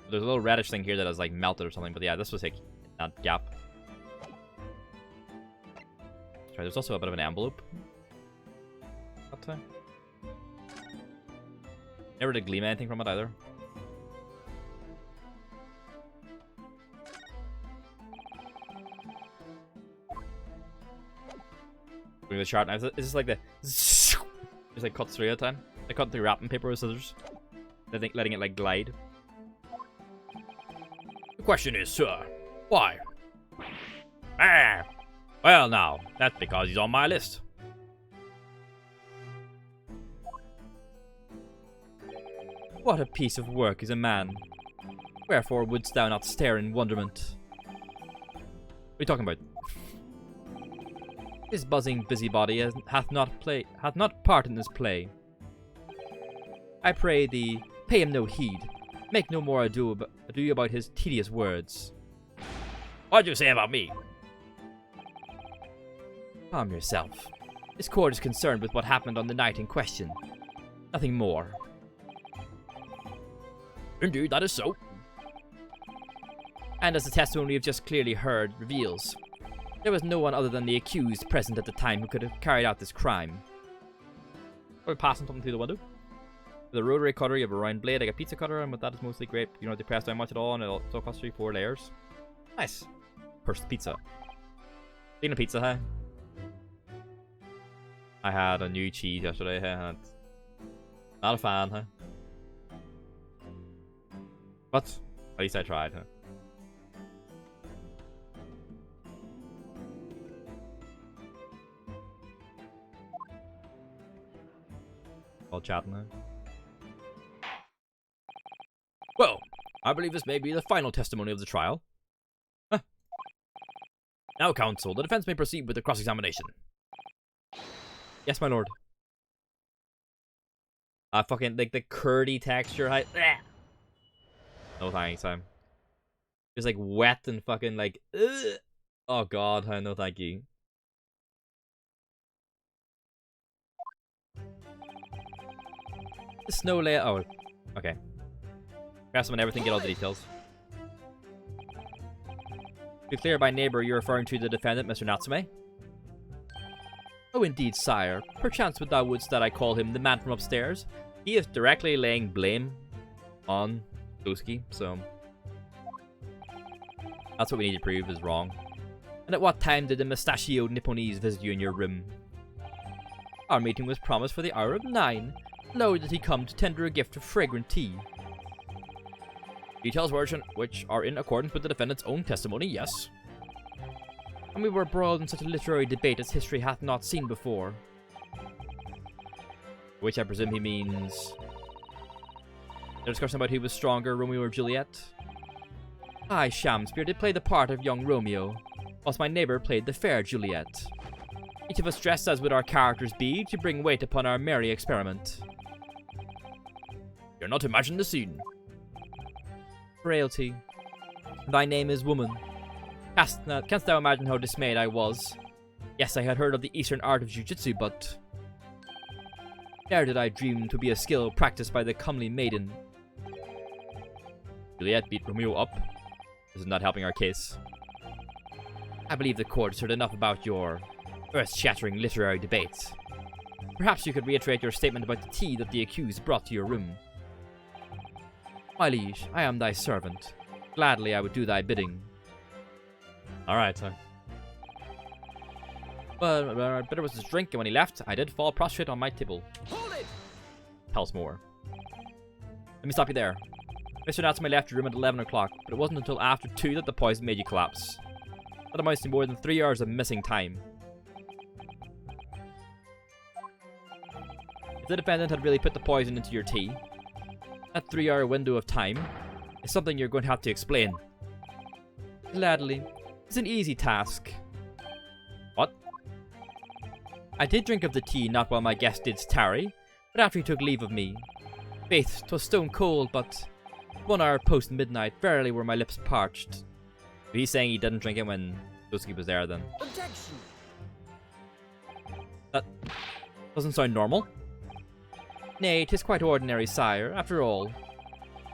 Speaker 1: There's a little reddish thing here that is, like, melted or something, but yeah, this was, like, that gap. Sorry, there's also a bit of an envelope. That time. Never did gleam anything from it either. Doing the chart knives. Is this like the just like cut through at a time? I cut through wrapping paper with scissors. Letting it like glide.
Speaker 2: The question is, sir, why? Well now, that's because he's on my list.
Speaker 1: What a piece of work is a man. Wherefore wouldst thou not stare in wonderment? What are you talking about? His buzzing busybody hath not part in this play. I pray thee, pay him no heed. Make no more ado about his tedious words.
Speaker 2: What'd you say about me?
Speaker 1: Calm yourself. This court is concerned with what happened on the night in question. Nothing more.
Speaker 2: Indeed, that is so.
Speaker 1: And as the testimony we've just clearly heard reveals, there was no one other than the accused present at the time who could have carried out this crime. Are we passing something through the window? With a rotary cutter, you have a round blade like a pizza cutter, and with that is mostly great. You don't have to press down much at all, and it'll still cost you 4 layers. Nice. First pizza. Seen a pizza, huh? I had a new cheese yesterday, huh? Not a fan, huh? But at least I tried, huh? All chatting, huh?
Speaker 2: Well, I believe this may be the final testimony of the trial. Huh. Now, counsel, the defense may proceed with the cross-examination.
Speaker 1: Yes, my lord. Fucking, like, the curdy texture height. No thanks, Sam. It's like wet and fucking like, ugh. Oh god, no thank you. The snow layer. Oh, okay. Press them and everything, get all the details. To be clear, by neighbor, you're referring to the defendant, Mr. Natsume? Oh, indeed, sire. Perchance would thou wouldst that I call him the man from upstairs? He is directly laying blame on Toski, so that's what we need to prove is wrong. And at what time did the mustachioed Nipponese visit you in your room? Our meeting was promised for the hour of 9. Lo, did he come to tender a gift of fragrant tea.
Speaker 2: Details which are in accordance with the defendant's own testimony, yes.
Speaker 1: And we were embroiled in such a literary debate as history hath not seen before. Which I presume he means the discussion about who was stronger, Romeo or Juliet. I, Shamspeare, did play the part of young Romeo, whilst my neighbour played the fair Juliet. Each of us dressed as would our characters be, to bring weight upon our merry experiment.
Speaker 2: You're not imagining the scene.
Speaker 1: Frailty. Thy name is woman. Canst thou imagine how dismayed I was? Yes, I had heard of the eastern art of jiu-jitsu, but ne'er did I dream to be a skill practiced by the comely maiden.
Speaker 2: Juliet beat Romeo up. This is not helping our case.
Speaker 1: I believe the court has heard enough about your earth-shattering literary debates. Perhaps you could reiterate your statement about the tea that the accused brought to your room. My liege, I am thy servant. Gladly I would do thy bidding.
Speaker 2: Alright, so.
Speaker 1: But Bitter was his drink, and when he left, I did fall prostrate on my table.
Speaker 2: Hold it!
Speaker 1: Tell us more. Let me stop you there. Mr. Natsume left your room at 11 o'clock, but it wasn't until after 2 that the poison made you collapse. That amounts to more than 3 hours of missing time. If the defendant had really put the poison into your tea, that 3-hour window of time is something you're going to have to explain. Gladly. It's an easy task.
Speaker 2: What?
Speaker 1: I did drink of the tea not while my guest did tarry, but after he took leave of me. Faith, 'twas stone cold, but 1 hour post midnight, verily were my lips parched.
Speaker 2: He's saying he didn't drink it when Dusky was there then.
Speaker 3: Objection!
Speaker 1: That doesn't sound normal. Nay, 'tis quite ordinary, sire. After all,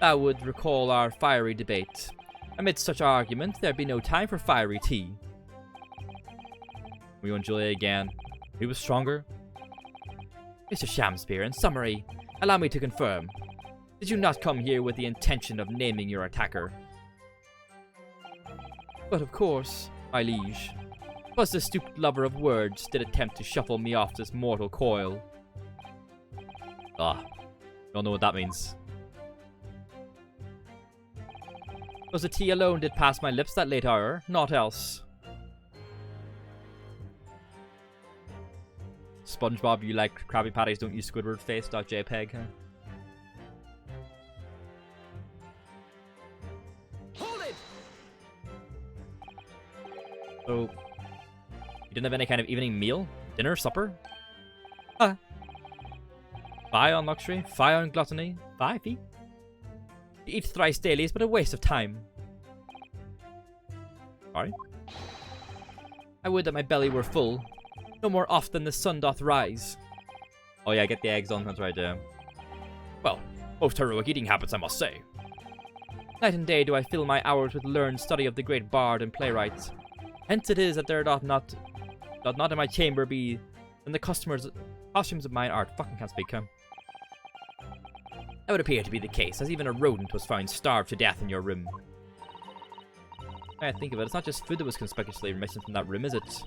Speaker 1: thou would recall our fiery debate. Amidst such argument, there'd be no time for fiery tea.
Speaker 2: Romeo and Juliet again. Who was stronger?
Speaker 1: Mr. Shamspeare, in summary, allow me to confirm. Did you not come here with the intention of naming your attacker? But of course, my liege, 'twas the stupid lover of words did attempt to shuffle me off this mortal coil.
Speaker 2: Ah, don't know what that means.
Speaker 1: 'Twas the tea alone did pass my lips that late hour, naught else.
Speaker 2: SpongeBob, you like Krabby Patties, don't use Squidward face.jpg, huh?
Speaker 3: Hold it!
Speaker 2: So, you didn't have any kind of evening meal? Dinner? Supper?
Speaker 1: Fie on luxury, fie on gluttony, fie. To eat thrice daily is but a waste of time.
Speaker 2: Sorry?
Speaker 1: I would that my belly were full, no more oft than the sun doth rise.
Speaker 2: Oh yeah, get the eggs on, that's right, yeah. Well, most heroic eating habits, I must say.
Speaker 1: Night and day do I fill my hours with learned study of the great bard and playwright. Hence it is that there doth not in my chamber be than the costumes of mine art. Fucking can't speak, huh? That would appear to be the case, as even a rodent was found starved to death in your room. I think of it, it's not just food that was conspicuously missing from that room, is it?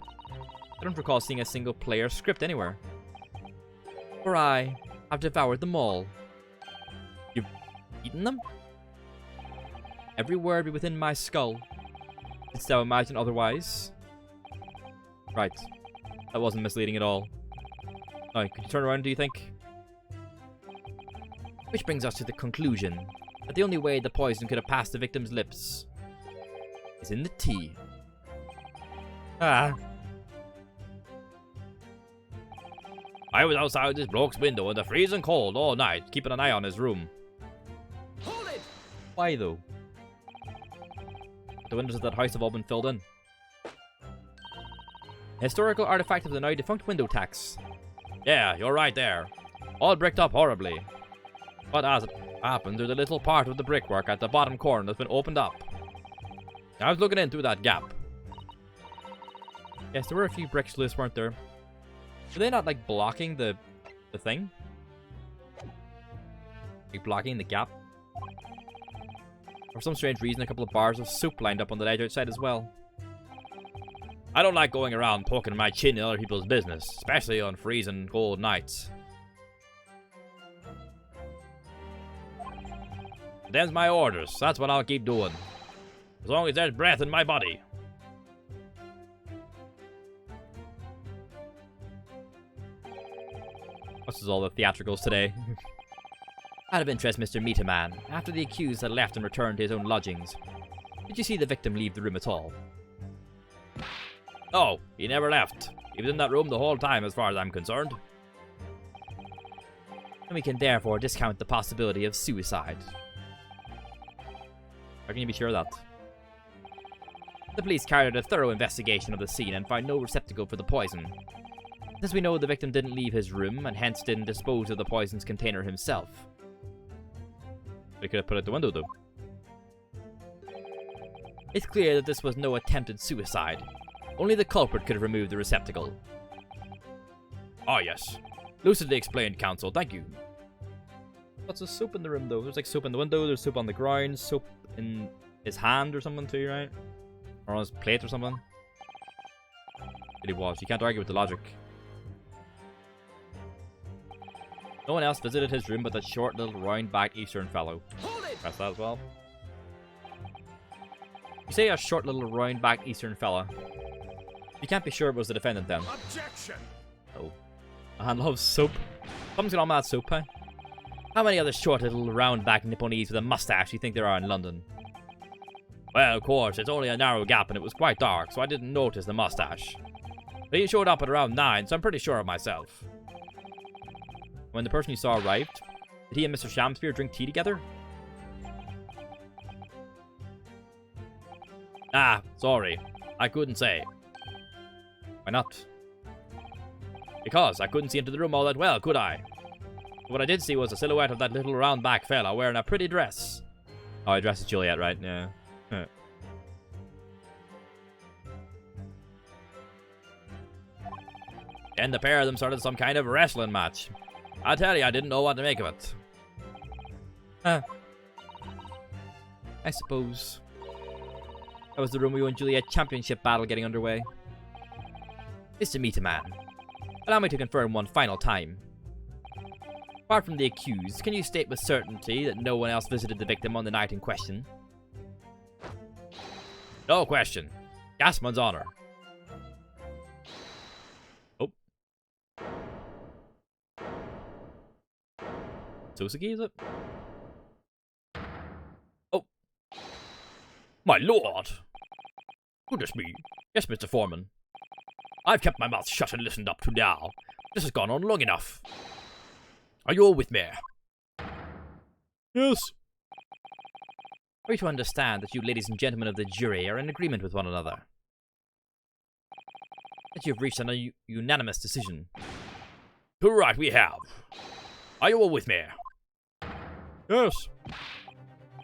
Speaker 1: I don't recall seeing a single player script anywhere. For I have devoured them all.
Speaker 2: You've eaten them?
Speaker 1: Every word be within my skull. Didst thou imagine otherwise?
Speaker 2: Right. That wasn't misleading at all. Now, could you turn around, do you think?
Speaker 1: Which brings us to the conclusion that the only way the poison could have passed the victim's lips is in the tea.
Speaker 2: I was outside this bloke's window in the freezing cold all night, keeping an eye on his room.
Speaker 3: Hold it!
Speaker 1: Why though? The windows of that house have all been filled in. A historical artifact of the now defunct window tax.
Speaker 2: Yeah, you're right there. All bricked up horribly. But as it happened, there's a little part of the brickwork at the bottom corner that's been opened up. I was looking in through that gap.
Speaker 1: Yes, there were a few bricks loose, weren't there? Were they not, like, blocking the thing? Like, blocking the gap? For some strange reason, a couple of bars of soup lined up on the ledge outside as well.
Speaker 2: I don't like going around poking my chin in other people's business, especially on freezing cold nights. Them's my orders. That's what I'll keep doing. As long as there's breath in my body.
Speaker 1: This is all the theatricals today. Out of interest, Mr. Meataman, after the accused had left and returned to his own lodgings, did you see the victim leave the room at all?
Speaker 2: Oh, he never left. He was in that room the whole time as far as I'm concerned.
Speaker 1: And we can therefore discount the possibility of suicide. How can you be sure of that? The police carried out a thorough investigation of the scene and found no receptacle for the poison. Since we know the victim didn't leave his room and hence didn't dispose of the poison's container himself.
Speaker 2: They could have put it out the window though.
Speaker 1: It's clear that this was no attempted suicide. Only the culprit could have removed the receptacle.
Speaker 2: Ah, yes. Lucidly explained, counsel. Thank you.
Speaker 1: What's the soap in the room though? There's like soap in the window, there's soap on the ground, soap in his hand or something too, right? Or on his plate or something. It was. You can't argue with the logic. No one else visited his room but that short little round-backed Eastern fellow. Press that as well. You say a short little round-backed Eastern fella. You can't be sure it was the defendant then.
Speaker 3: Objection!
Speaker 1: Oh. I love soap. Something's going on with that soap, eh? How many other short little round-backed Nipponese with a mustache do you think there are in London?
Speaker 2: Well, of course, it's only a narrow gap and it was quite dark, so I didn't notice the mustache. But he showed up at around 9, so I'm pretty sure of myself.
Speaker 1: When the person you saw arrived, did he and Mr. Shamspeare drink tea together?
Speaker 2: Ah, sorry. I couldn't say.
Speaker 1: Why not?
Speaker 2: Because I couldn't see into the room all that well, could I? But what I did see was a silhouette of that little round back fella wearing a pretty dress.
Speaker 1: Oh, I dressed as Juliet, right? Yeah.
Speaker 2: Then the pair of them started some kind of wrestling match. I tell you, I didn't know what to make of it.
Speaker 1: I suppose. That was the Romeo and Juliet championship battle getting underway. Mr. Meet-a-Man, allow me to confirm one final time. Apart from the accused, can you state with certainty that no one else visited the victim on the night in question?
Speaker 2: No question. Gasman's honor.
Speaker 1: Oh. Suzuki, is it?
Speaker 2: Oh. My lord! Goodness me. Yes, Mr. Foreman. I've kept my mouth shut and listened up to now. This has gone on long enough. Are you all with me?
Speaker 1: Yes. Are we to understand that you ladies and gentlemen of the jury are in agreement with one another? That you have reached a unanimous decision?
Speaker 2: Too right, we have. Are you all with me?
Speaker 1: Yes.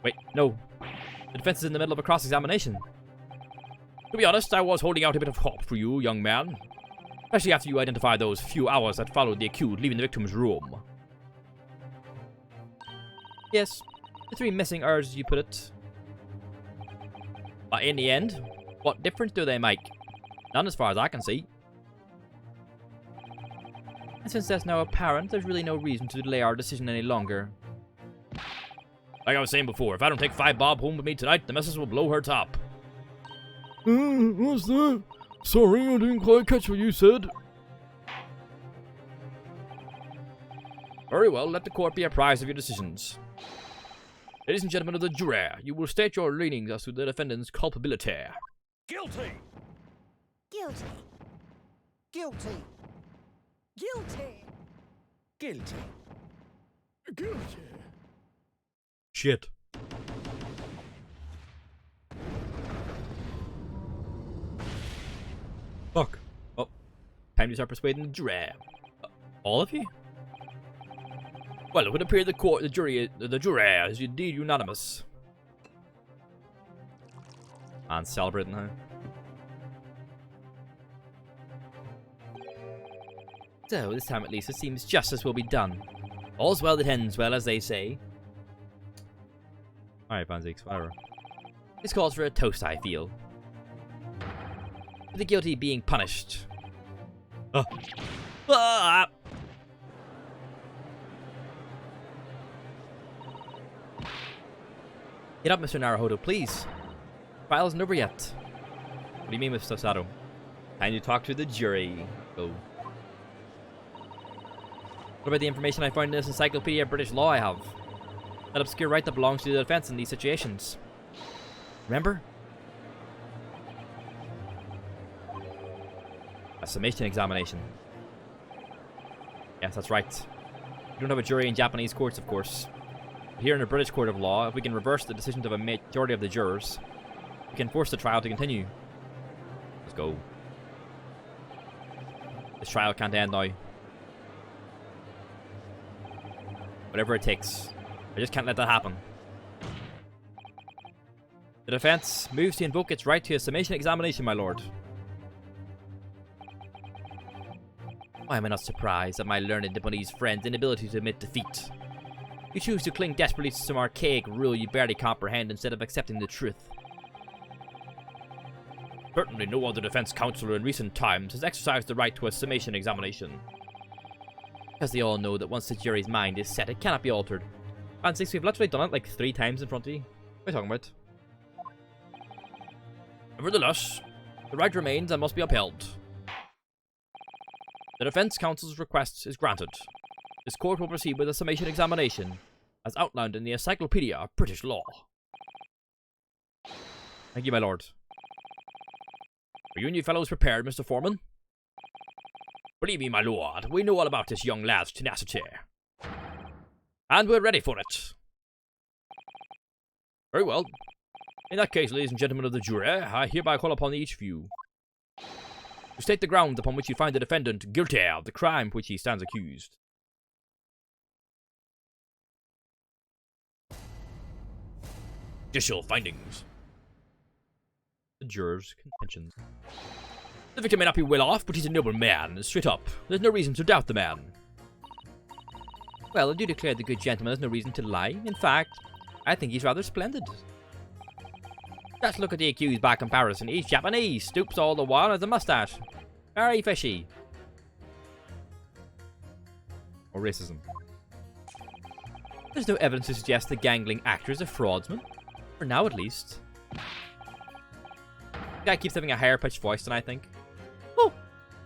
Speaker 1: Wait, no. The defense is in the middle of a cross-examination.
Speaker 2: To be honest, I was holding out a bit of hope for you, young man. Especially after you identified those few hours that followed the accused leaving the victim's room.
Speaker 1: Yes, the 3 missing hours, as you put it.
Speaker 2: But in the end,
Speaker 1: what difference do they make? None as far as I can see. And since that's now apparent, there's really no reason to delay our decision any longer.
Speaker 2: Like I was saying before, if I don't take 5 bob home with me tonight, the missus will blow her top.
Speaker 4: What's that? Sorry, I didn't quite catch what you said.
Speaker 2: Very well, let the court be apprised of your decisions. Ladies and gentlemen of the jury, you will state your leanings as to the defendant's culpability.
Speaker 3: Guilty!
Speaker 5: Guilty. Guilty. Guilty.
Speaker 3: Guilty.
Speaker 4: Guilty.
Speaker 1: Shit. Fuck. Oh. Time to start persuading the jury. All of you?
Speaker 2: Well, it would appear the jury is indeed unanimous.
Speaker 1: And celebrating now. So, this time at least, it seems justice will be done. All's well that ends well, as they say. Alright, Banzix, whatever. This calls for a toast, I feel. For the guilty being punished.
Speaker 2: Ah!
Speaker 1: Get up, Mr. Naruhodo, please. Trial isn't over yet. What do you mean, Mr. Sato? Time to talk to the jury. Go. What about the information I found in this Encyclopedia of British Law I have? That obscure right that belongs to the defense in these situations. Remember? A summation examination. Yes, that's right. We don't have a jury in Japanese courts, of course. But here in a British court of law, if we can reverse the decisions of a majority of the jurors, we can force the trial to continue. Let's go. This trial can't end now. Whatever it takes. I just can't let that happen. The defense moves to invoke its right to a summation examination, my lord. Why am I not surprised at my learned Nipponese friend's inability to admit defeat? You choose to cling desperately to some archaic rule you barely comprehend instead of accepting the truth.
Speaker 2: Certainly no other defense counsel in recent times has exercised the right to a summation examination.
Speaker 1: Because they all know that once the jury's mind is set, it cannot be altered. And since we've literally done it like 3 times in front of you. What are you talking about?
Speaker 2: Nevertheless, the right remains and must be upheld. The defense counsel's request is granted. This court will proceed with a summation examination, as outlined in the Encyclopedia of British Law.
Speaker 1: Thank you, my lord.
Speaker 2: Are you and you fellows prepared, Mr. Foreman? Believe me, my lord, we know all about this young lad's tenacity. And we're ready for it. Very well. In that case, ladies and gentlemen of the jury, I hereby call upon each of you to state the grounds upon which you find the defendant guilty of the crime for which he stands accused. Judicial findings.
Speaker 1: The jurors' contentions.
Speaker 2: The victim may not be well off, but he's a noble man, straight up. There's no reason to doubt the man.
Speaker 1: Well, I do declare the good gentleman has no reason to lie. In fact, I think he's rather splendid. Just look at the accused by comparison. He's Japanese, stoops all the while, has a mustache. Very fishy. Or racism. There's no evidence to suggest the gangling actor is a fraudsman. For now, at least. The guy keeps having a higher pitched voice than I think.
Speaker 4: Oh,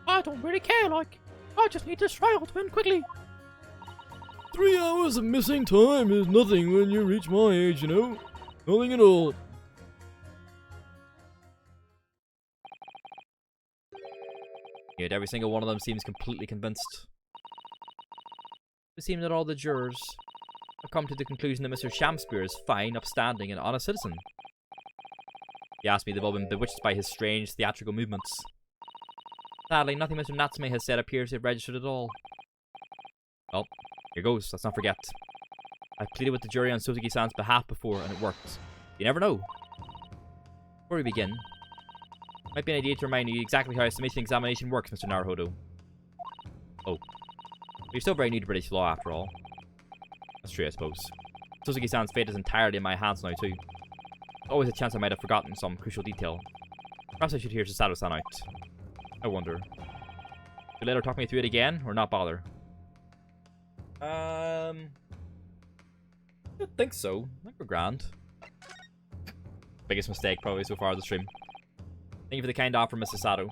Speaker 4: I don't really care, like. I just need this trial to end quickly. 3 hours of missing time is nothing when you reach my age, you know. Nothing at all.
Speaker 1: Yet every single one of them seems completely convinced. It seems that all the jurors have come to the conclusion that Mr. Shamspeare is fine, upstanding, and honest citizen. If you ask me, they've all been bewitched by his strange theatrical movements. Sadly, nothing Mr. Natsume has said appears to have registered at all. Well, here goes, let's not forget. I've pleaded with the jury on Sozuki-san's behalf before, and it worked. You never know. Before we begin, might be an idea to remind you exactly how a summation examination works, Mr. Naruhodo. Oh. You're still very new to British law, after all. That's true, I suppose. Suzuki-san's fate is entirely in my hands now, too. There's always a chance I might have forgotten some crucial detail. Perhaps I should hear Susato-san out. I wonder. Should you let her talk me through it again, or not bother? I don't think so. I think we're grand. Biggest mistake, probably, so far of the stream. Thank you for the kind offer, Mrs. Sato.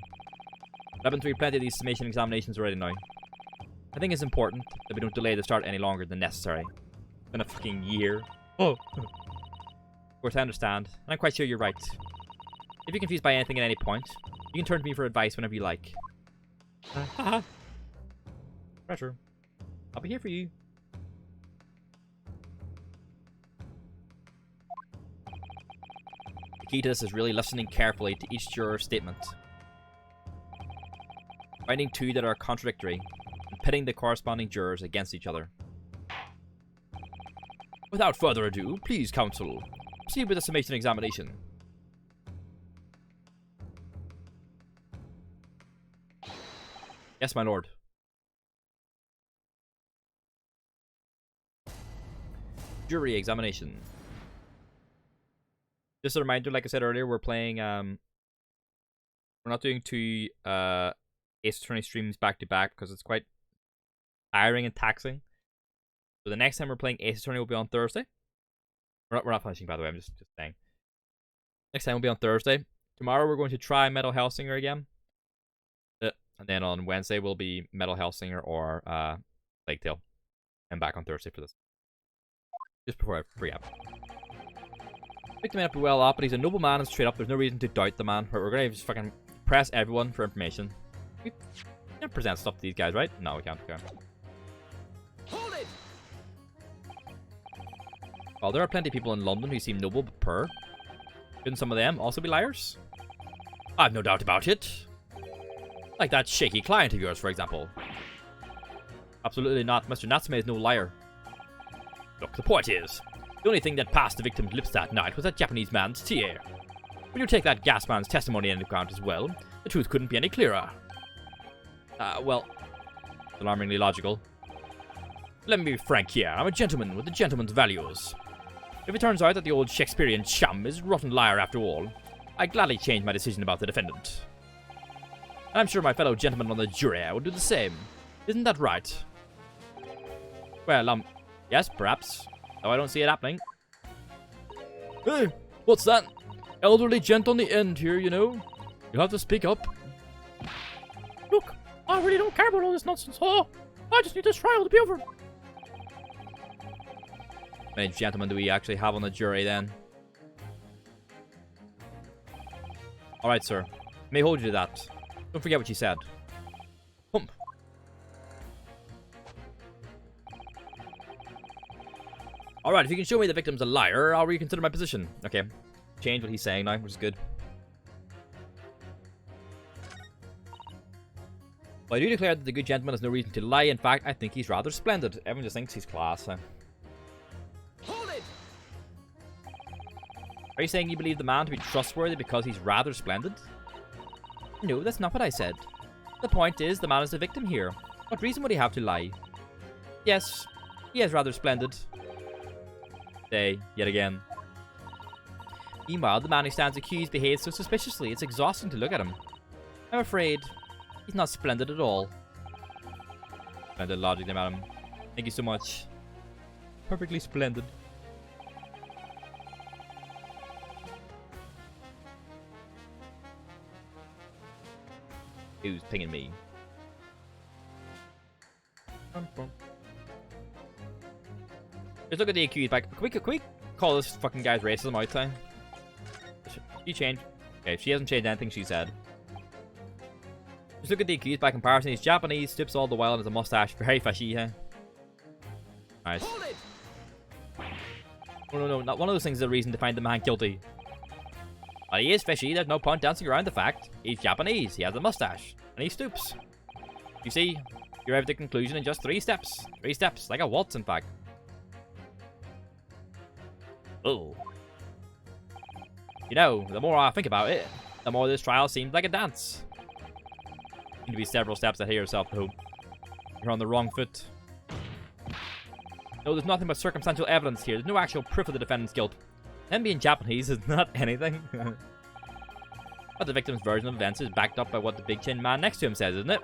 Speaker 1: I've been through plenty of these summation examinations already now. I think it's important that we don't delay the start any longer than necessary. It's been a fucking year. Oh! Of course, I understand, and I'm quite sure you're right. If you're confused by anything at any point, you can turn to me for advice whenever you like. Haha. Pressure. I'll be here for you. The key to this is really listening carefully to each juror's statement. Finding 2 that are contradictory, and pitting the corresponding jurors against each other.
Speaker 2: Without further ado, please, counsel, proceed with the summation examination.
Speaker 1: Yes, my lord. Jury examination. Just a reminder, like I said earlier, we're playing, we're not doing 2, Ace Attorney streams back to back because it's quite tiring and taxing. So the next time we're playing Ace Attorney will be on Thursday. We're not finishing, by the way, I'm just saying. Next time will be on Thursday. Tomorrow we're going to try Metal Hellsinger again. And then on Wednesday will be Metal Hellsinger or Plague Tale. And back on Thursday for this. Just before I forget. Victim may not be well off, but he's a noble man and straight up. There's no reason to doubt the man. We're going to just fucking press everyone for information. We can't present stuff to these guys, right? No, we can't. Okay.
Speaker 3: Hold it!
Speaker 1: Well, there are plenty of people in London who seem noble but poor. Shouldn't some of them also be liars?
Speaker 2: I've no doubt about it. Like that shaky client of yours, for example.
Speaker 1: Absolutely not. Mr. Natsume is no liar.
Speaker 2: Look, the point is, the only thing that passed the victim's lips that night was that Japanese man's tea. When you take that gas man's testimony into account as well, the truth couldn't be any clearer.
Speaker 1: Well, alarmingly logical.
Speaker 2: Let me be frank here. I'm a gentleman with a gentleman's values. If it turns out that the old Shakespearean chum is a rotten liar after all, I gladly change my decision about the defendant. And I'm sure my fellow gentlemen on the jury would do the same. Isn't that right?
Speaker 1: Well, yes, perhaps. Though I don't see it happening.
Speaker 4: Hey, what's that? Elderly gent on the end here, you know. You have to speak up.
Speaker 6: Look, I really don't care about all this nonsense, huh? I just need this trial to be over.
Speaker 1: How many gentlemen do we actually have on the jury then? Alright, sir. May hold you to that. Don't forget what you said. Hump. Alright, if you can show me the victim's a liar, I'll reconsider my position. Okay. Change what he's saying now, which is good. Well, I do declare that the good gentleman has no reason to lie. In fact, I think he's rather splendid. Everyone just thinks he's class, huh?
Speaker 3: Hold it!
Speaker 1: Are you saying you believe the man to be trustworthy because he's rather splendid? No, that's not what I said. The point is, the man is the victim here. What reason would he have to lie? Yes, he is rather splendid. Say, yet again. Meanwhile, the man who stands accused behaves so suspiciously, it's exhausting to look at him. I'm afraid he's not splendid at all. Splendid logic, madam. Thank you so much. Perfectly splendid. Who's pinging me? Let's look at the accused back. Can we call this fucking guy's racism out time? She changed. Okay, she hasn't changed anything she said. Just look at the accused by comparison. He's Japanese, stoops all the while, and has a mustache. Very fishy, huh? Nice.
Speaker 3: Hold it!
Speaker 1: No, not one of those things is a reason to find the man guilty. But he is fishy, there's no point dancing around the fact. He's Japanese, he has a mustache, and he stoops. You see, you arrive at the conclusion in just 3 steps. 3 steps, like a waltz, in fact. Oh. You know, the more I think about it, the more this trial seems like a dance. Seem to be several steps ahead of yourself, though. You're on the wrong foot. No, there's nothing but circumstantial evidence here. There's no actual proof of the defendant's guilt. Him being Japanese is not anything. But the victim's version of events is backed up by what the big chin man next to him says, isn't it?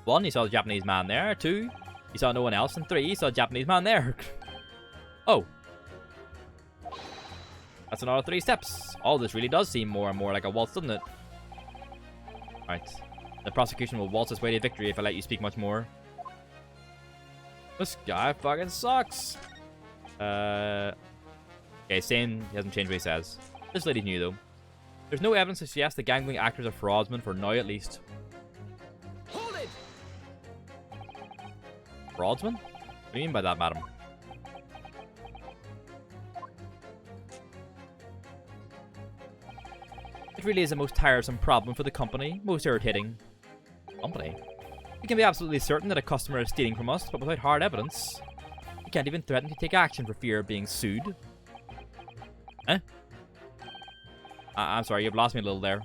Speaker 1: 1, he saw the Japanese man there. 2, he saw no one else. And 3, he saw the Japanese man there. Oh. That's another 3 steps. All this really does seem more and more like a waltz, doesn't it? Right. The prosecution will waltz its way to victory if I let you speak much more. This guy fucking sucks. Okay, same. He hasn't changed what he says. This lady knew, though. There's no evidence to suggest the gangling actors are fraudsmen for now, at least.
Speaker 3: Hold it!
Speaker 1: Fraudsmen? What do you mean by that, madam? It really is a most tiresome problem for the company. Most irritating. Company? We can be absolutely certain that a customer is stealing from us, but without hard evidence, we can't even threaten to take action for fear of being sued. Eh? I'm sorry, you've lost me a little there.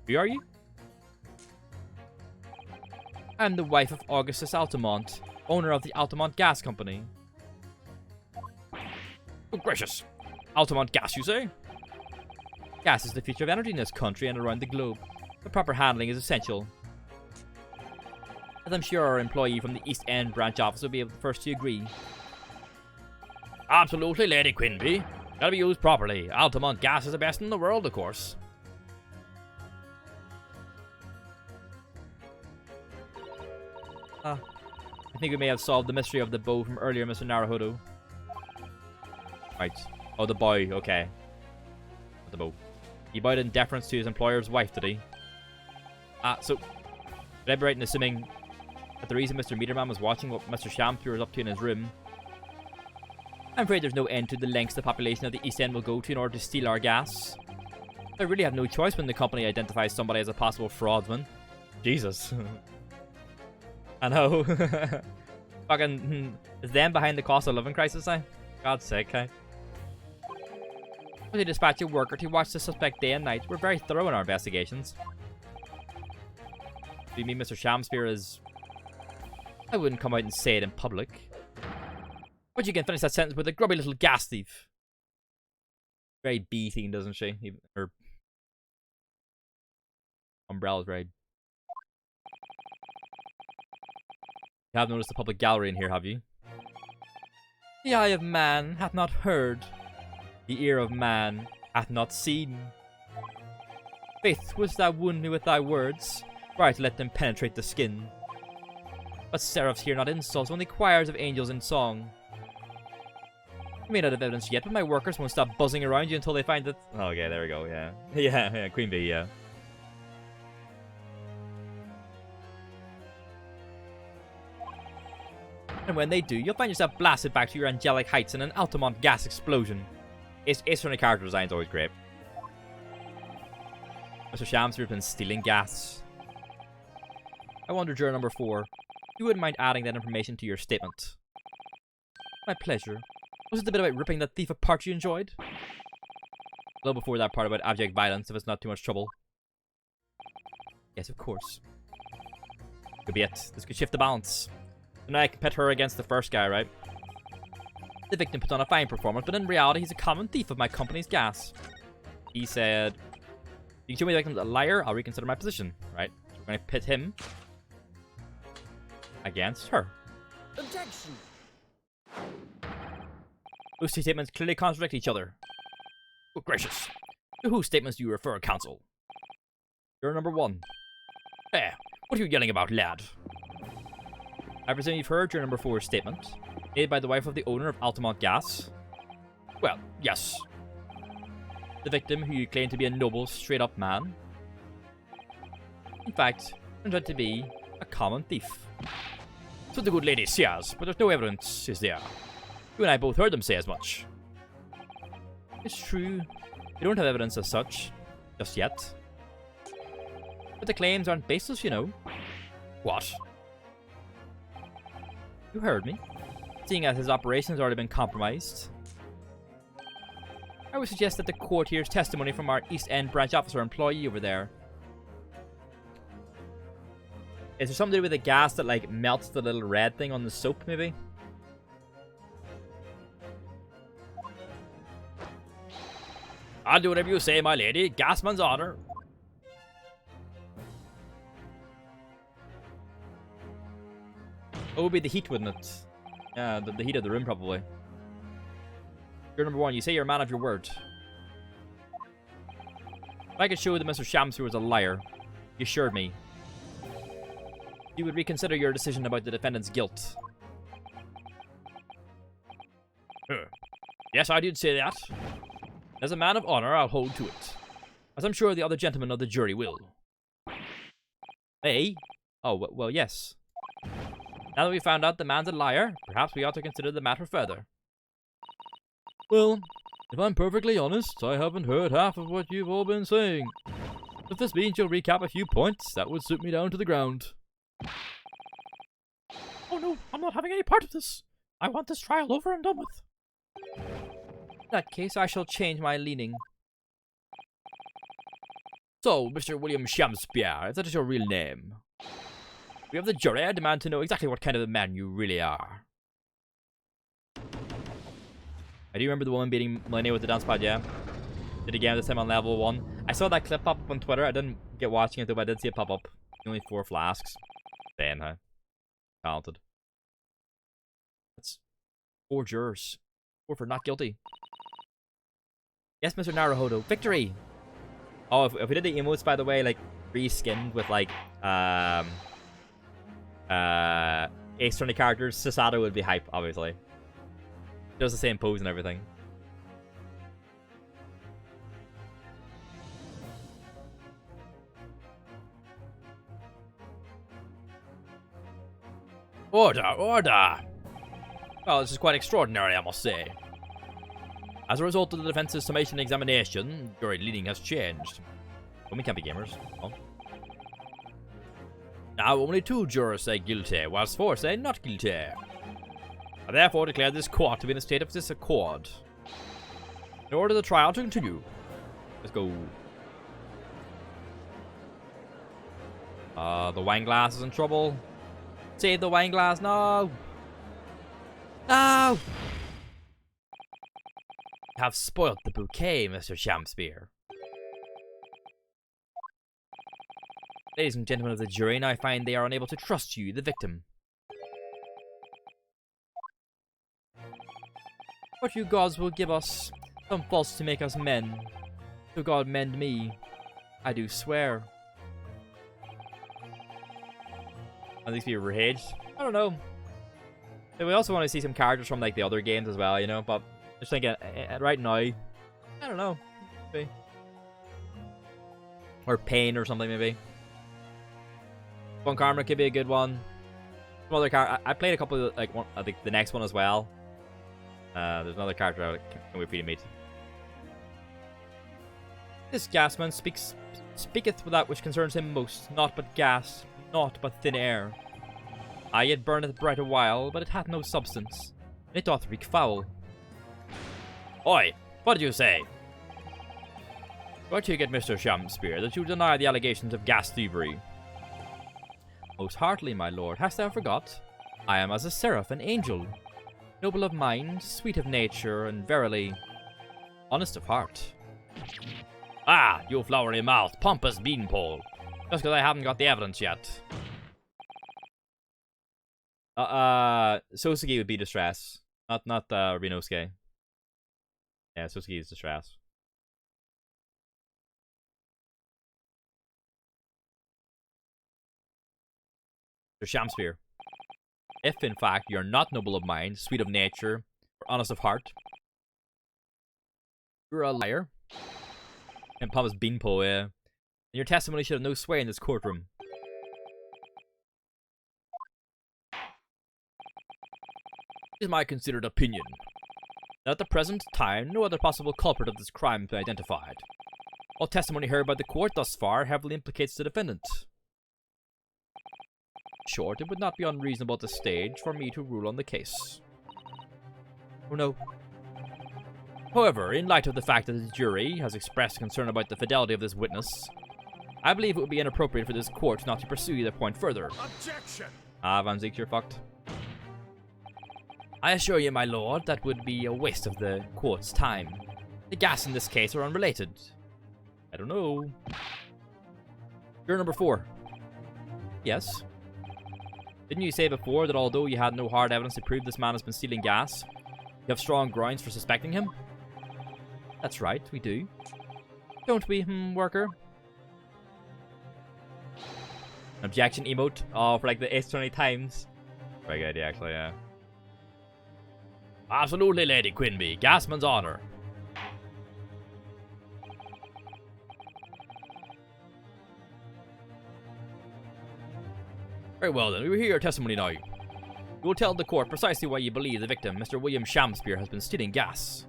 Speaker 1: Who are you? I'm the wife of Augustus Altamont, owner of the Altamont Gas Company.
Speaker 2: Good gracious. Altamont Gas, you say?
Speaker 1: Gas is the future of energy in this country and around the globe. The proper handling is essential. As I'm sure our employee from the East End branch office will be able to first to agree.
Speaker 2: Absolutely, Lady Quinby. Gotta be used properly. Altamont Gas is the best in the world, of course.
Speaker 1: I think we may have solved the mystery of the bow from earlier, Mr. Naruhodo. Right. Oh, the boy. Okay. The bow. He bowed in deference to his employer's wife, did he? So But I'd be right in assuming that the reason Mr. Meterman was watching what Mr. Shamsphere was up to in his room. I'm afraid there's no end to the lengths the population of the East End will go to in order to steal our gas. I really have no choice when the company identifies somebody as a possible fraudman. Jesus. I know. Fucking is them behind the cost of living crisis, eh? God's sake, eh? When they dispatch a worker to watch the suspect day and night, we're very thorough in our investigations. Do you mean Mr. Shamsphere is... I wouldn't come out and say it in public. But you can finish that sentence with a grubby little gas thief. Very B-themed, doesn't she? Even her umbrella's very... You have noticed the public gallery in here, have you? The eye of man hath not heard. The ear of man hath not seen. Faith, wouldst thou wound me with thy words, were I to let them penetrate the skin. But seraphs hear not insults, only choirs of angels in song. You may not have evidence yet, but my workers won't stop buzzing around you until they find that... Okay, there we go, yeah. Yeah, Queen Bee, yeah. And when they do, you'll find yourself blasted back to your angelic heights in an Altamont gas explosion. Ace Attorney character design's always great. Mr. Shamsphere's been stealing gas. I wonder, juror number 4, you wouldn't mind adding that information to your statement. My pleasure. Was it the bit about ripping that thief apart you enjoyed? A little before that part about abject violence, if it's not too much trouble. Yes, of course. Could be it. This could shift the balance. So now I can pit her against the first guy, right? The victim put on a fine performance, but in reality, he's a common thief of my company's gas. He said, you can show me the victim's a liar, I'll reconsider my position, right? So we're going to pit him against her.
Speaker 3: Objection!
Speaker 1: Those two statements clearly contradict each other.
Speaker 2: Good gracious. To whose statements do you refer, counsel?
Speaker 1: Juror number 1.
Speaker 2: Eh, what are you yelling about, lad?
Speaker 1: I presume you've heard juror number 4's statement, made by the wife of the owner of Altamont Gas.
Speaker 2: Well, yes.
Speaker 1: The victim, who you claim to be a noble, straight-up man, in fact, turns out to be a common thief.
Speaker 2: So the good lady says, but there's no evidence, is there? You and I both heard them say as much.
Speaker 1: It's true. We don't have evidence as such, just yet. But the claims aren't baseless, you know.
Speaker 2: What?
Speaker 1: You heard me. Seeing as his operation has already been compromised, I would suggest that the court hears testimony from our East End branch officer employee over there. Is there something to do with the gas that, like, melts the little red thing on the soap, maybe?
Speaker 2: I'll do whatever you say, my lady. Gasman's honor.
Speaker 1: Oh, it would be the heat, wouldn't it? Yeah, the heat of the room, probably. Juror number 1, you say you're a man of your word. If I could show that Mr. Shamsphere was a liar, you assured me, you would reconsider your decision about the defendant's guilt.
Speaker 2: Yes, I did say that. As a man of honor, I'll hold to it. As I'm sure the other gentlemen of the jury will.
Speaker 1: Eh? Oh, well, yes. Now that we found out the man's a liar, perhaps we ought to consider the matter further.
Speaker 4: Well, if I'm perfectly honest, I haven't heard half of what you've all been saying. If this means you'll recap a few points, that would suit me down to the ground.
Speaker 6: Oh no, I'm not having any part of this. I want this trial over and done with.
Speaker 1: In that case, I shall change my leaning.
Speaker 2: So, Mr. William Shamsphere, if that is your real name. We have the jury. I demand to know exactly what kind of a man you really are.
Speaker 1: I do remember the woman beating Millennia with the dance pad, yeah. Did it again, this time on level 1. I saw that clip pop up on Twitter. I didn't get watching it though, but I did see it pop up. Only 4 flasks. Damn, huh? Talented. That's 4 jurors. 4 for not guilty. Yes, Mr. Naruhodo. Victory! Oh, if we did the emotes, by the way, like, reskinned with, like, Ace Attorney characters, Susato would be hype, obviously. Does the same pose and everything.
Speaker 2: Order, order! Well, this is quite extraordinary, I must say. As a result of the defense's summation examination, jury leading has changed. Well, we can't be gamers. Oh. Now, only 2 jurors say guilty, whilst 4 say not guilty. I therefore declare this court to be in a state of disaccord. In order the trial to continue. Let's go. The wine glass is in trouble. Save the wine glass, no! No! You have spoilt the bouquet, Mr. Shamspear. Ladies and gentlemen of the jury, now I find they are unable to trust you, the victim. But you gods will give us some faults to make us men. So God mend me, I do swear. At least be raged. I don't know. We also want to see some characters from like the other games as well, you know. But just thinking, right now, I don't know. Maybe. Or Pain or something maybe. Von Karma could be a good one. Some other character. I played a couple of like one. I think the next one as well. There's another character I can't wait for you to meet. This gasman speaketh with that which concerns him most, naught but gas, naught but thin air. Aye, it burneth bright a while, but it hath no substance, and it doth reek foul. Oi, what did you say? I take it, Mr. Shamspear, that you deny the allegations of gas thievery. Most heartily, my lord, hast thou forgot? I am as a seraph, an angel, noble of mind, sweet of nature, and verily, honest of heart. Ah, you flowery mouth, pompous beanpole. Just because I haven't got the evidence yet. Soseki would be distress. Not Rinosuke. Yeah, Soseki is distress. Sir Shamspear. If, in fact, you are not noble of mind, sweet of nature, or honest of heart, you're a liar. And pompous beanpole, yeah. And your testimony should have no sway in this courtroom. It is my considered opinion that at the present time no other possible culprit of this crime has been identified. All testimony heard by the court thus far heavily implicates the defendant. In short, it would not be unreasonable at this stage for me to rule on the case. Oh no. However, in light of the fact that the jury has expressed concern about the fidelity of this witness, I believe it would be inappropriate for this court not to pursue the point further.
Speaker 3: Objection!
Speaker 1: Ah, Van Ziek, you're fucked.
Speaker 2: I assure you, my lord, that would be a waste of the court's time. The gas in this case are unrelated.
Speaker 1: I don't know.
Speaker 2: Juror number 4.
Speaker 1: Yes. Didn't you say before that although you had no hard evidence to prove this man has been stealing gas, you have strong grounds for suspecting him? That's right, we do. Don't we, worker? An objection emote? Oh, for like the Ace 20 times. Very good idea, actually, yeah.
Speaker 2: Absolutely, Lady Quinby. Gasman's honor. Very well then, we will hear your testimony now. You will tell the court precisely why you believe the victim, Mr. William Shamspear, has been stealing gas.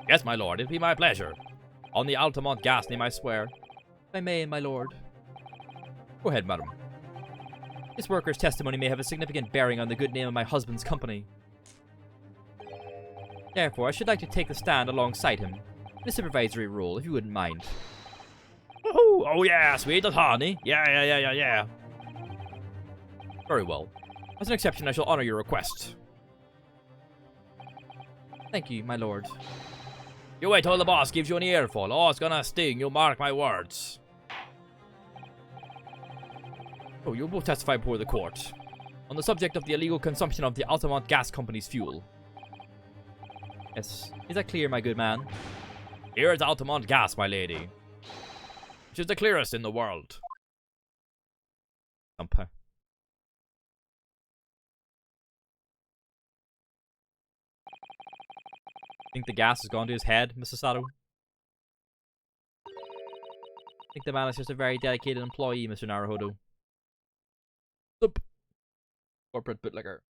Speaker 2: Yes, my lord, it'll be my pleasure. On the Altamont gas name, I swear.
Speaker 1: If I may, my lord.
Speaker 2: Go ahead, madam.
Speaker 1: This worker's testimony may have a significant bearing on the good name of my husband's company. Therefore, I should like to take the stand alongside him, in a supervisory role, if you wouldn't mind.
Speaker 2: Oh yeah, sweet and honey. Yeah. Very well. As an exception, I shall honor your request.
Speaker 1: Thank you, my lord.
Speaker 2: You wait till the boss gives you an earful. Oh, it's gonna sting, you mark my words. Oh, you'll both testify before the court on the subject of the illegal consumption of the Altamont Gas Company's fuel.
Speaker 1: Yes. Is that clear, my good man?
Speaker 2: Here is Altamont Gas, my lady, which is the clearest in the world.
Speaker 1: Thumper. Think the gas has gone to his head, Mr. Sato? I think the man is just a very dedicated employee, Mr. Naruhodo. Corporate bootlegger.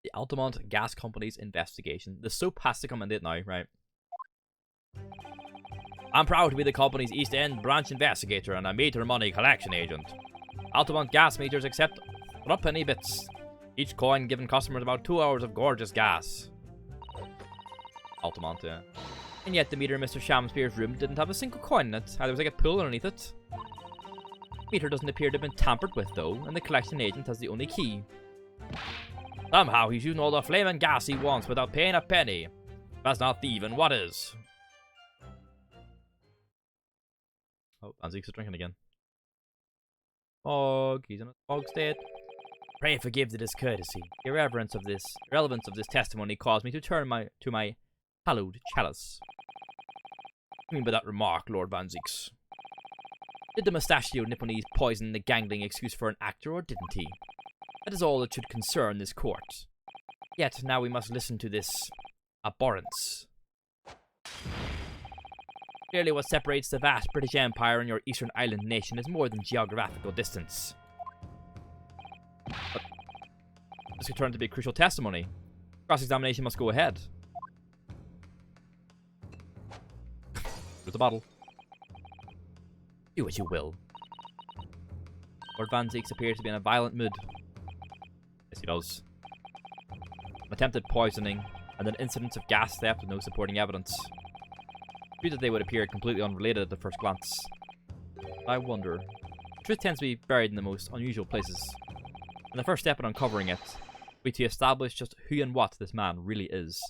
Speaker 1: The Altamont Gas Company's investigation. The soap has to come in it now, right? I'm proud to be the company's East End branch investigator and a meter money collection agent. Altamont gas meters accept threepenny bits. Each coin giving customers about 2 hours of gorgeous gas. Altamont, yeah. And yet the meter in Mr. Shamspeare's room didn't have a single coin in it. There was like a pool underneath it. The meter doesn't appear to have been tampered with though, and the collection agent has the only key. Somehow he's using all the flaming gas he wants without paying a penny. If that's not thieving, what is? Oh, Van Zieks is drinking again. Fog, he's in a fog state. Pray forgive the discourtesy. The irrelevance of this testimony caused me to turn to my hallowed chalice. What do you mean by that remark, Lord Van Zieks? Did the mustachioed Nipponese poison the gangling excuse for an actor, or didn't he? That is all that should concern this court. Yet now we must listen to this abhorrence. Clearly what separates the vast British Empire and your Eastern Island nation is more than geographical distance. But this could turn to be a crucial testimony. Cross-examination must go ahead. There's the bottle. Do as you will. Lord Van Zieks appears to be in a violent mood. Yes, he does. Attempted poisoning, and an incident of gas theft with no supporting evidence. True that they would appear completely unrelated at the first glance. But I wonder. Truth tends to be buried in the most unusual places. And the first step in uncovering it will be to establish just who and what this man really is.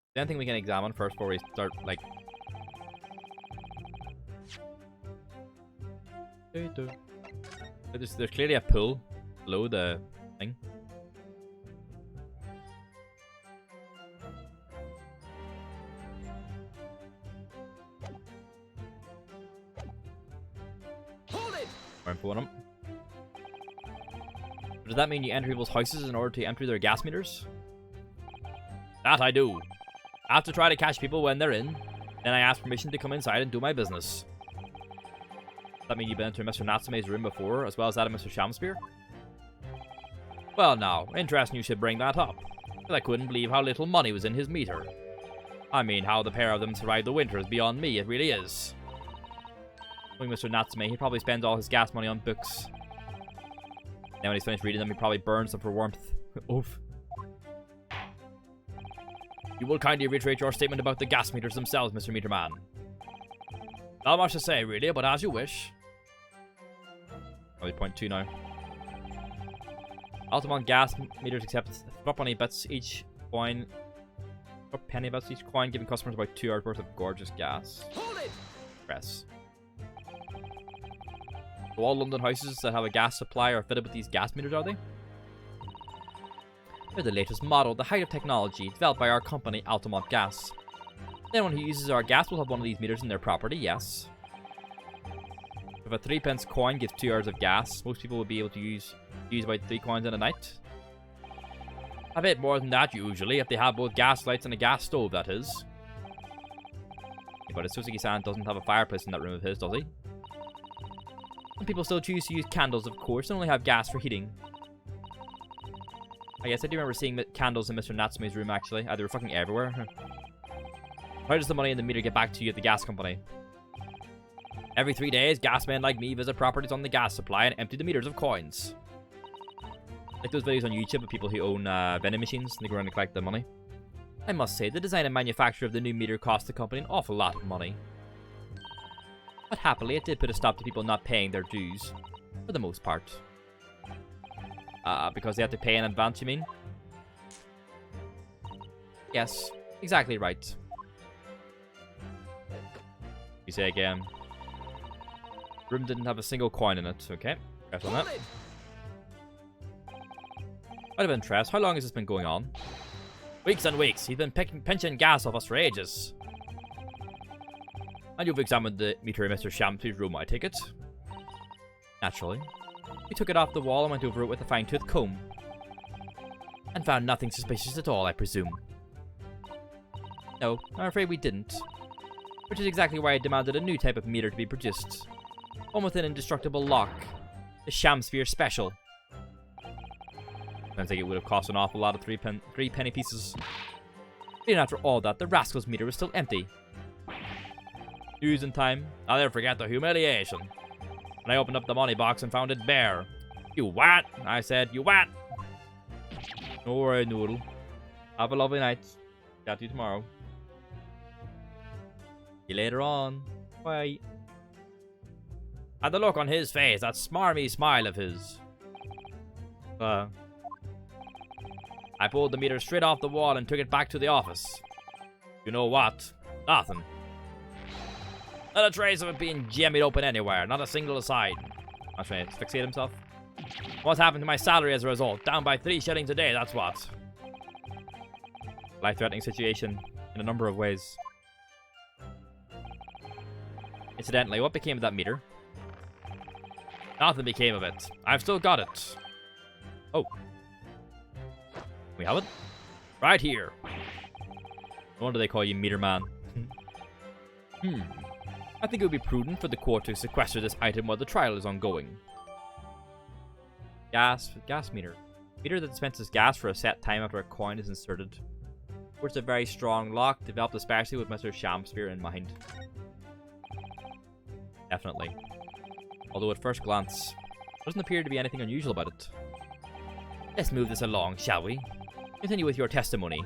Speaker 1: Is there anything we can examine first before we start, like... There's clearly a pool below the thing.
Speaker 3: Hold it!
Speaker 1: More info on them. Does that mean you enter people's houses in order to empty their gas meters? That I do. I have to try to catch people when they're in. Then I ask permission to come inside and do my business. Does that mean you've been into Mr. Natsume's room before, as well as that of Mr. Shamspeare? Well now, interesting you should bring that up. But I couldn't believe how little money was in his meter. I mean, how the pair of them survived the winter is beyond me, it really is. Knowing Mr. Natsume, he probably spends all his gas money on books. Then when he's finished reading them, he probably burns them for warmth. Oof. You will kindly reiterate your statement about the gas meters themselves, Mr. Meterman. Not much to say, really, but as you wish. Only 0.2 now. Altamont gas meters accept threepenny bits each coin. Or penny bits each coin, giving customers about 2 hours worth of gorgeous gas.
Speaker 3: Hold it!
Speaker 1: Press. So all London houses that have a gas supply are fitted with these gas meters, are they? They're the latest model, the height of technology, developed by our company, Altamont Gas. Anyone who uses our gas will have one of these meters in their property, yes. If a 3p coin gives 2 hours of gas, most people will be able to use about 3 coins in a night. A bit more than that usually, if they have both gas lights and a gas stove, that is. But Suzuki-san doesn't have a fireplace in that room of his, does he? Some people still choose to use candles, of course, and only have gas for heating. I guess I do remember seeing candles in Mr. Natsume's room, actually. They were fucking everywhere. How does the money in the meter get back to you at the gas company? Every 3 days, gas men like me visit properties on the gas supply and empty the meters of coins. Like those videos on YouTube of people who own vending machines and they go around and collect the money. I must say, the design and manufacture of the new meter cost the company an awful lot of money. But happily, it did put a stop to people not paying their dues. For the most part. Because they have to pay in advance, you mean? Yes, exactly right. You say again. Room didn't have a single coin in it, okay. Press on that. Out of interest, how long has this been going on? Weeks and weeks. He's been pinching gas off us for ages. And you've examined the meter in Mr. Shamspeare's room, I take it? Naturally. We took it off the wall and went over it with a fine-tooth comb. And found nothing suspicious at all, I presume. No, I'm afraid we didn't. Which is exactly why I demanded a new type of meter to be produced. One with an indestructible lock. The Shamsphere Special. Sounds like it would have cost an awful lot of three penny pieces. Even after all that, the rascal's meter was still empty. News in time. I'll never forget the humiliation. When I opened up the money box and found it bare. You what? I said, you what? No worry, Noodle. Have a lovely night. Chat to you tomorrow. See you later on. Bye. And the look on his face, that smarmy smile of his. I pulled the meter straight off the wall and took it back to the office. You know what? Nothing. Not a trace of it being jimmied open anywhere, not a single aside. I'm trying to fixate himself. What's happened to my salary as a result? Down by 3 shillings a day, that's what. Life-threatening situation in a number of ways. Incidentally, what became of that meter? Nothing became of it. I've still got it. Oh. We have it? Right here. No wonder they call you Meter Man. I think it would be prudent for the court to sequester this item while the trial is ongoing. Gas meter. Meter that dispenses gas for a set time after a coin is inserted. It's a very strong lock, developed especially with Mr. Shamsphere in mind. Definitely. Although at first glance, there doesn't appear to be anything unusual about it. Let's move this along, shall we? Continue with your testimony.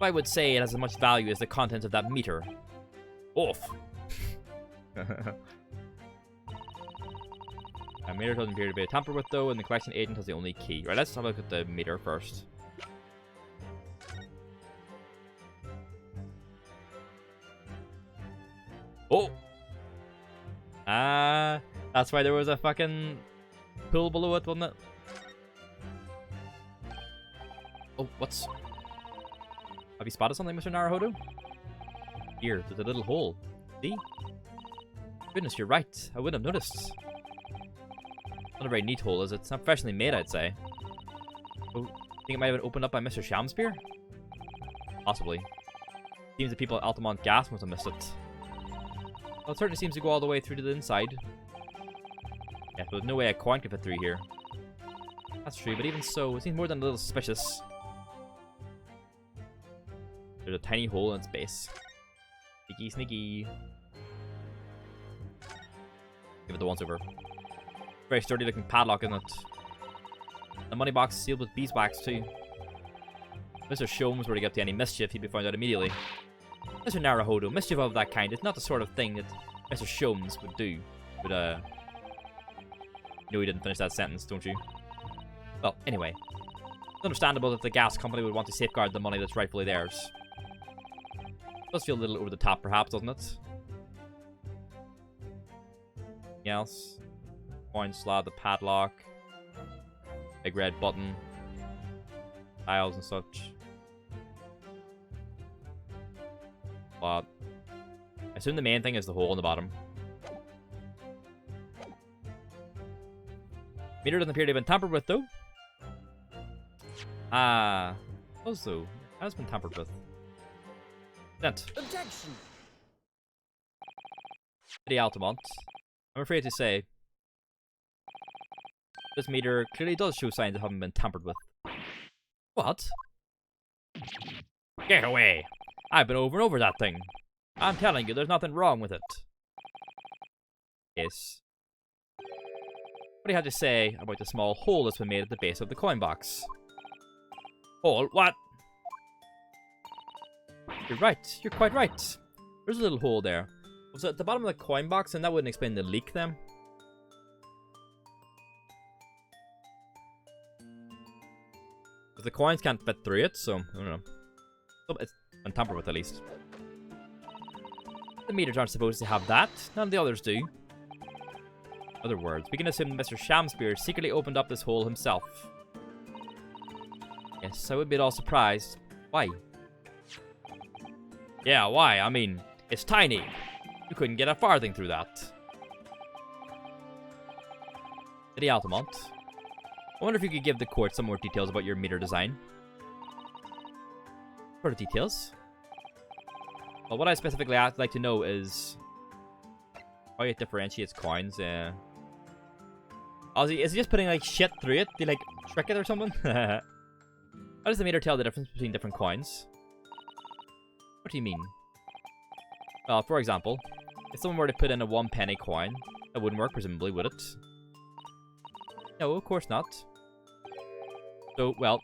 Speaker 1: I would say it has as much value as the contents of that meter. Off. A meter doesn't appear to be tampered with though, and the collection agent has the only key. Right, let's have a look at the meter first. Oh! That's why there was a fucking pool below it, wasn't it? Oh, what's... Have you spotted something, Mr. Naruhodo? Here, there's a little hole. See? Goodness, you're right. I wouldn't have noticed. Not a very neat hole, is it? It's not professionally made, I'd say. Oh, think it might have been opened up by Mr. Shamsphere? Possibly. Seems the people at Altamont Gas must have missed it. Well, it certainly seems to go all the way through to the inside. Yeah, but there's no way a coin could fit through here. That's true, but even so, it seems more than a little suspicious. There's a tiny hole in its base. Sneaky, sneaky. Give it the once over. Very sturdy looking padlock, isn't it? The money box is sealed with beeswax too. If Mr. Sholmes were to get up to any mischief, he'd be found out immediately. Mr. Naruhodo, mischief of that kind is not the sort of thing that Mr. Sholmes would do. But, you know he didn't finish that sentence, don't you? Well, anyway. It's understandable that the gas company would want to safeguard the money that's rightfully theirs. It does feel a little over the top, perhaps, doesn't it? Anything else? Coin slot, the padlock. Big red button. Tiles and such. But I assume the main thing is the hole in the bottom. Meter doesn't appear to have been tampered with, though. Also, it has been tampered with. Dent.
Speaker 3: Objection!
Speaker 1: The Altamont. I'm afraid to say, this meter clearly does show signs of having been tampered with. What?
Speaker 2: Get away!
Speaker 1: I've been over and over that thing. I'm telling you, there's nothing wrong with it. Yes. What do you have to say about the small hole that's been made at the base of the coin box?
Speaker 2: Hole? What?
Speaker 1: You're right. You're quite right. There's a little hole there. Was it at the bottom of the coin box, and that wouldn't explain the leak then? Because the coins can't fit through it, so I don't know. It's been tampered with, at least. The meters aren't supposed to have that. None of the others do. In other words, we can assume Mr. Shamsphere secretly opened up this hole himself. Yes, I would be at all surprised. Why?
Speaker 2: Yeah, why? I mean, it's tiny. You couldn't get a farthing through that.
Speaker 1: Lady Altamont, I wonder if you could give the court some more details about your meter design. What sort of details? Well, what I specifically like to know is how it differentiates coins. Oh, is he just putting like shit through it? Do you like trick it or something? How does the meter tell the difference between different coins? What do you mean? Well, for example, if someone were to put in a 1 penny coin, that wouldn't work, presumably, would it? No, of course not. So, well,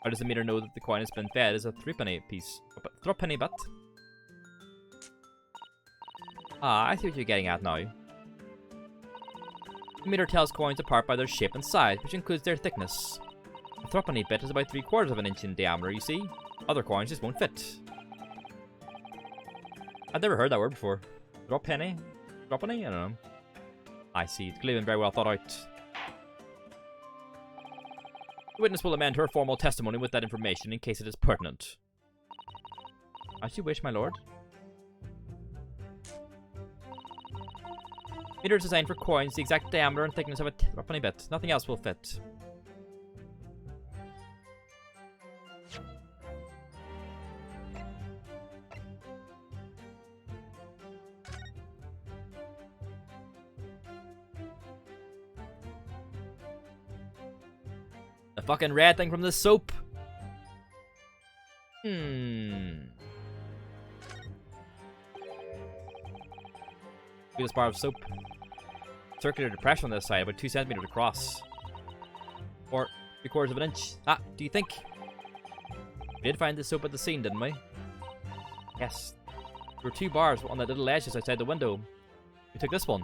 Speaker 1: how does the meter know that the coin has been fed as a 3 penny piece? 3 penny bit? Ah, I see what you're getting at now. The meter tells coins apart by their shape and size, which includes their thickness. A 3 penny bit is about 3/4 of an inch in diameter, you see. Other coins just won't fit. I've never heard that word before. 3 penny? 3 penny? I don't know. I see. It's clearly been very well thought out. The witness will amend her formal testimony with that information in case it is pertinent. As you wish, my lord. Meter is designed for coins the exact diameter and thickness of a 3 penny bit. Nothing else will fit. The fucking red thing from the soap. Biggest bar of soap. Circular depression on this side, about 2 centimeters across. Or 3/4 of an inch. Ah, do you think? We did find the soap at the scene, didn't we? Yes. There were 2 bars on that little ledge just outside the window. We took this one.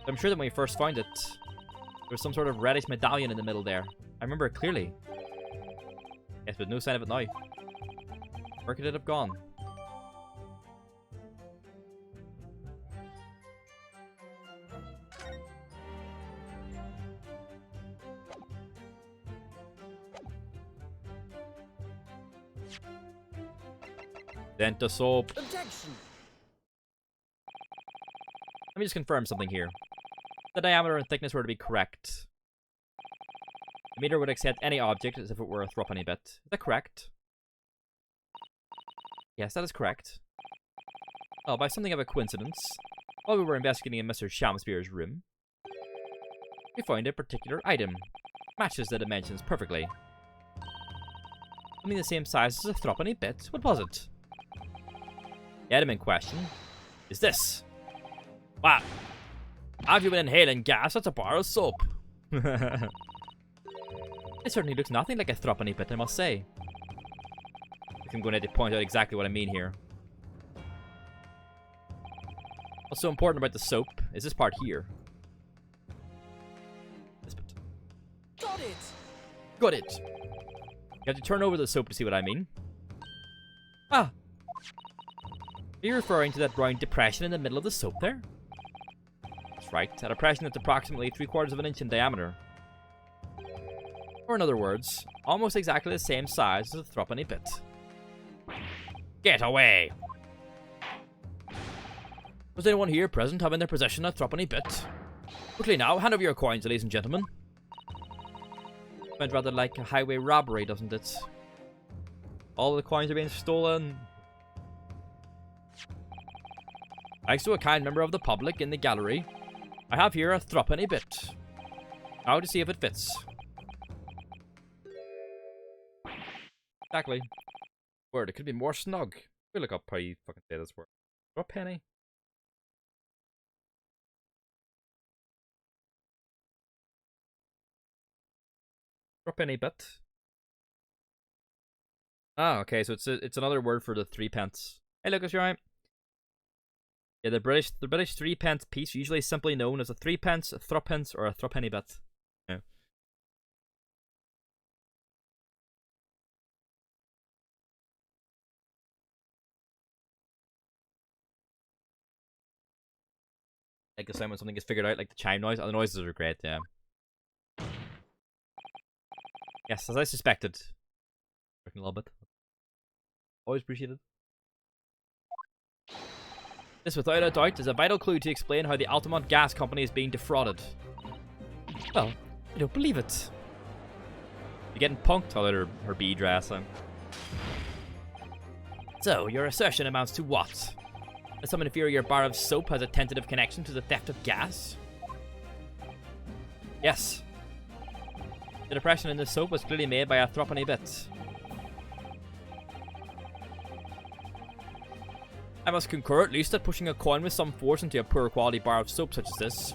Speaker 1: I'm sure that when we first found it, there was some sort of reddish medallion in the middle there. I remember it clearly. Yes, but no sign of it now. Where could it have gone? Denta soap.
Speaker 3: Objection!
Speaker 1: Let me just confirm something here. The diameter and thickness were to be correct. The meter would accept any object as if it were a 3 penny bit. Is that correct? Yes, that is correct. Oh, by something of a coincidence, while we were investigating in Mr. Shamspeare's room, we found a particular item. Matches the dimensions perfectly. I mean the same size as a 3 penny bit. What was it? The item in question is this. Wow. Have you been inhaling gas? That's a bar of soap. It certainly looks nothing like a 3 penny bit, I must say. I'm going to have to point out exactly what I mean here. What's so important about the soap is this part here. This bit.
Speaker 3: Got it!
Speaker 1: Got it! You have to turn over the soap to see what I mean. Ah! Are you referring to that brown depression in the middle of the soap there? That's right, a depression that's approximately 3/4 of an inch in diameter. Or in other words, almost exactly the same size as a 3 penny bit. Get away! Was anyone here present have in their possession a 3 penny bit? Quickly now, hand over your coins, ladies and gentlemen. Sounds rather like a highway robbery, doesn't it? All the coins are being stolen. Thanks to a kind member of the public in the gallery, I have here a 3 penny bit. Now to see if it fits. Exactly. Word, it could be more snug. We'll look up how you fucking say this word. 3 penny. Penny bit. Ah, okay, so it's another word for the 3 pence. Hey Lucas, you alright? Yeah, the British 3 pence piece, usually simply known as a 3 pence, a 3 pence, or a 3 penny bit. Yeah. Like the sound when something gets figured out, like the chime noise. Oh, the noises are great, yeah. Yes, as I suspected. Working a little bit. Always appreciated. This, without a doubt, is a vital clue to explain how the Altamont Gas Company is being defrauded. Well, I don't believe it. You're getting punked all out her bee dress.
Speaker 2: So, your assertion amounts to what? That some inferior bar of soap has a tentative connection to the theft of gas? Yes. The depression in the soap was clearly made by a threepenny bit. I must concur at least that pushing a coin with some force into a poor quality bar of soap such as this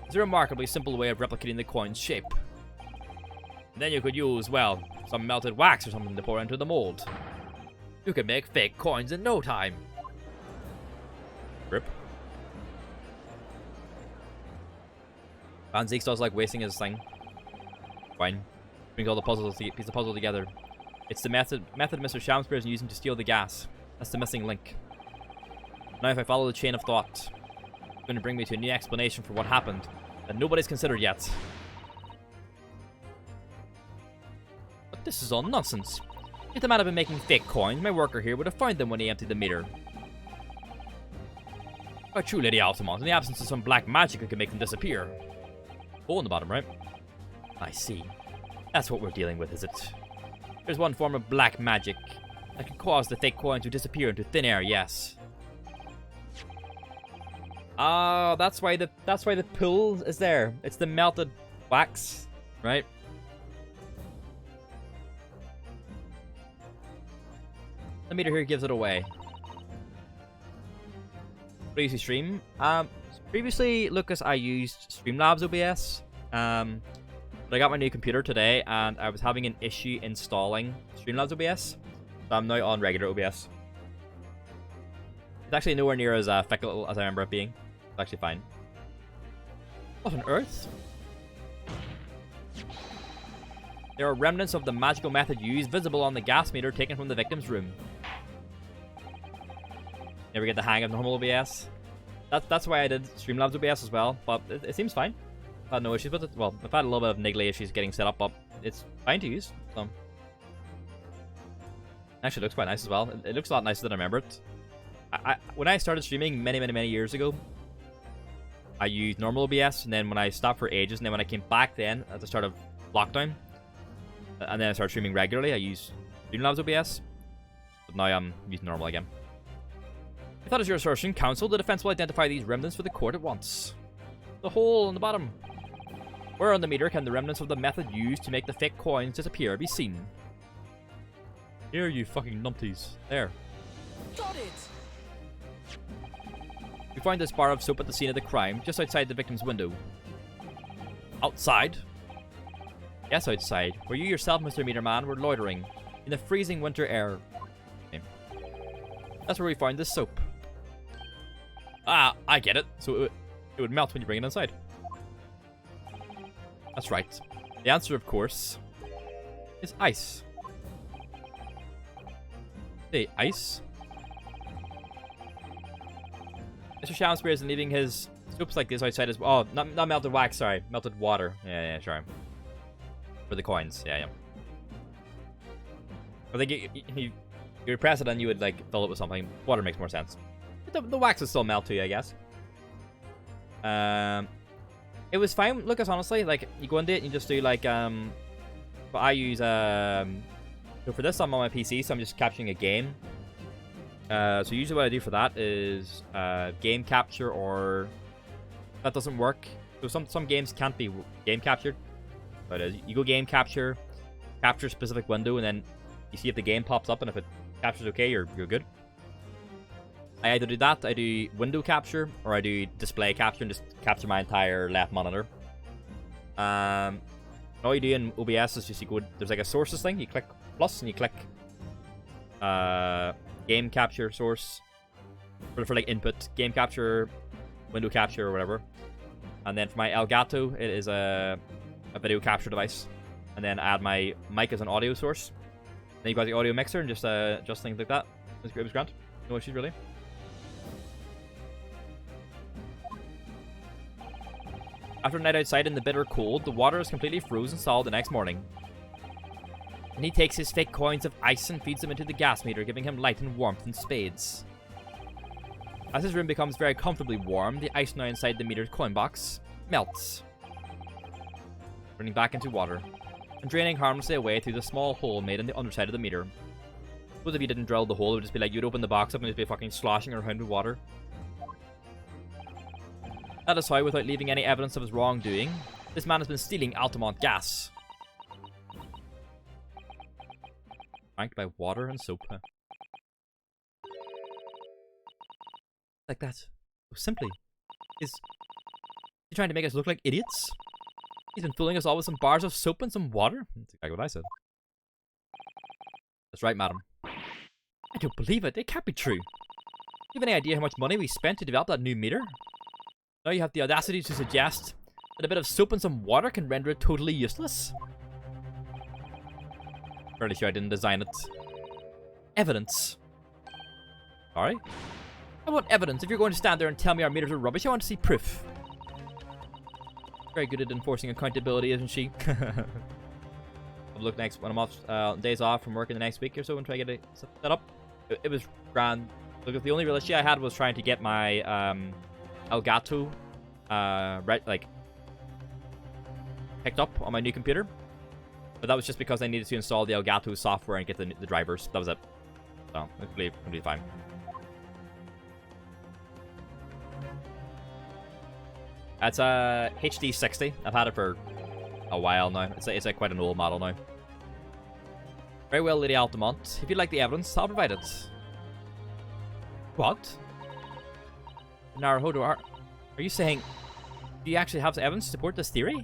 Speaker 2: is a remarkably simple way of replicating the coin's shape. And then you could use, well, some melted wax or something to pour into the mold. You could make fake coins in no time. Rip. Van Zeeks does like wasting his thing. Fine. Brings all the puzzles, piece of puzzle together. It's the method Mr. Shamspeare is using to steal the gas. That's the missing link. Now if I follow the chain of thought, it's going to bring me to a new explanation for what happened that nobody's considered yet. But this is all nonsense. If the man had been making fake coins, my worker here would have found them when he emptied the meter. Quite true, Lady Altamont. In the absence of some black magic, we could make them disappear. Hole in the bottom, right? I see. That's what we're dealing with, is it? There's one form of black magic that can cause the fake coin to disappear into thin air, yes. Ah, that's why the pool is there. It's the melted wax, right? The meter here gives it away. What do you stream? Previously, Lucas, I used Streamlabs OBS. But I got my new computer today, and I was having an issue installing Streamlabs OBS. So I'm now on regular OBS. It's actually nowhere near as fickle as I remember it being. It's actually fine. What on earth? There are remnants of the magical method used visible on the gas meter taken from the victim's room. Never get the hang of normal OBS. That's why I did Streamlabs OBS as well, but it seems fine. I've had no issues with it. Well, I've had a little bit of niggly issues getting set up, but it's fine to use. So. Actually, it looks quite nice as well. It looks a lot nicer than I remember it. When I started streaming many years ago, I used normal OBS, and then when I stopped for ages, and then when I came back then at the start of lockdown, and then I started streaming regularly, I used Streamlabs OBS, but now I'm using normal again. If that is your assertion, counsel, the defense will identify these remnants for the court at once. The hole on the bottom. Where on the meter can the remnants of the method used to make the fake coins disappear be seen? Here, you fucking numpties. There.
Speaker 3: Got it!
Speaker 2: We find this bar of soap at the scene of the crime, just outside the victim's window. Outside? Yes, outside, where you yourself, Mr. Meterman, were loitering, in the freezing winter air. Okay. That's where we found this soap. Ah, I get it. So it would melt when you bring it inside. That's right. The answer, of course, is ice. Say, ice? Mr. Shamspeare is leaving his soaps like this outside as well. Oh, not melted wax, sorry. Melted water. Yeah, sure. For the coins. Yeah. I think you press it and you would, like, fill it with something. Water makes more sense. But the wax would still melt too, I guess. It was fine, Lucas, honestly. Like, you go into it and you just do, like, but I use, so for this, I'm on my PC, so I'm just capturing a game. So usually what I do for that is, game capture, or that doesn't work. So some games can't be game captured. But you go game capture, capture a specific window, and then you see if the game pops up, and if it captures okay, you're good. I either do that, I do window capture, or I do display capture and just capture my entire left monitor. All you do in OBS is just you go, there's like a sources thing, you click plus and you click game capture source for like input, game capture, window capture, or whatever. And then for my Elgato, it is a video capture device. And then I add my mic as an audio source. Then you've got the audio mixer and just things like that. It was grand. No issues really. After a night outside in the bitter cold, the water is completely frozen solid the next morning. And he takes his fake coins of ice and feeds them into the gas meter, giving him light and warmth in spades. As his room becomes very comfortably warm, the ice now inside the meter's coin box melts, turning back into water, and draining harmlessly away through the small hole made in the underside of the meter.
Speaker 1: Suppose if you didn't drill the hole, it would just be like you'd open the box up and it'd be fucking sloshing around with water. That is how, without leaving any evidence of his wrongdoing, this man has been stealing Altamont gas. Flanked by water and soap. Huh? Like that. So simply. Is he trying to make us look like idiots? He's been fooling us all with some bars of soap and some water? That's exactly what I said. That's right, madam. I don't believe it. It can't be true. Do you have any idea how much money we spent to develop that new meter? Now you have the audacity to suggest that a bit of soap and some water can render it totally useless? Fairly sure I didn't design it. Evidence. Sorry? I want evidence. If you're going to stand there and tell me our meters are rubbish, I want to see proof. Very good at enforcing accountability, isn't she? I'll look next when I'm off days off from work in the next week or so and try to get it set up. It was grand. Look, the only real issue I had was trying to get my Elgato picked up on my new computer. But that was just because I needed to install the Elgato software and get the drivers. That was it. So, it's completely fine. It's a HD60. I've had it for a while now. It's like quite an old model now. Very well, Lady Altamont. If you'd like the evidence, I'll provide it. What? Naruhodo, are you saying... Do you actually have evidence to support this theory?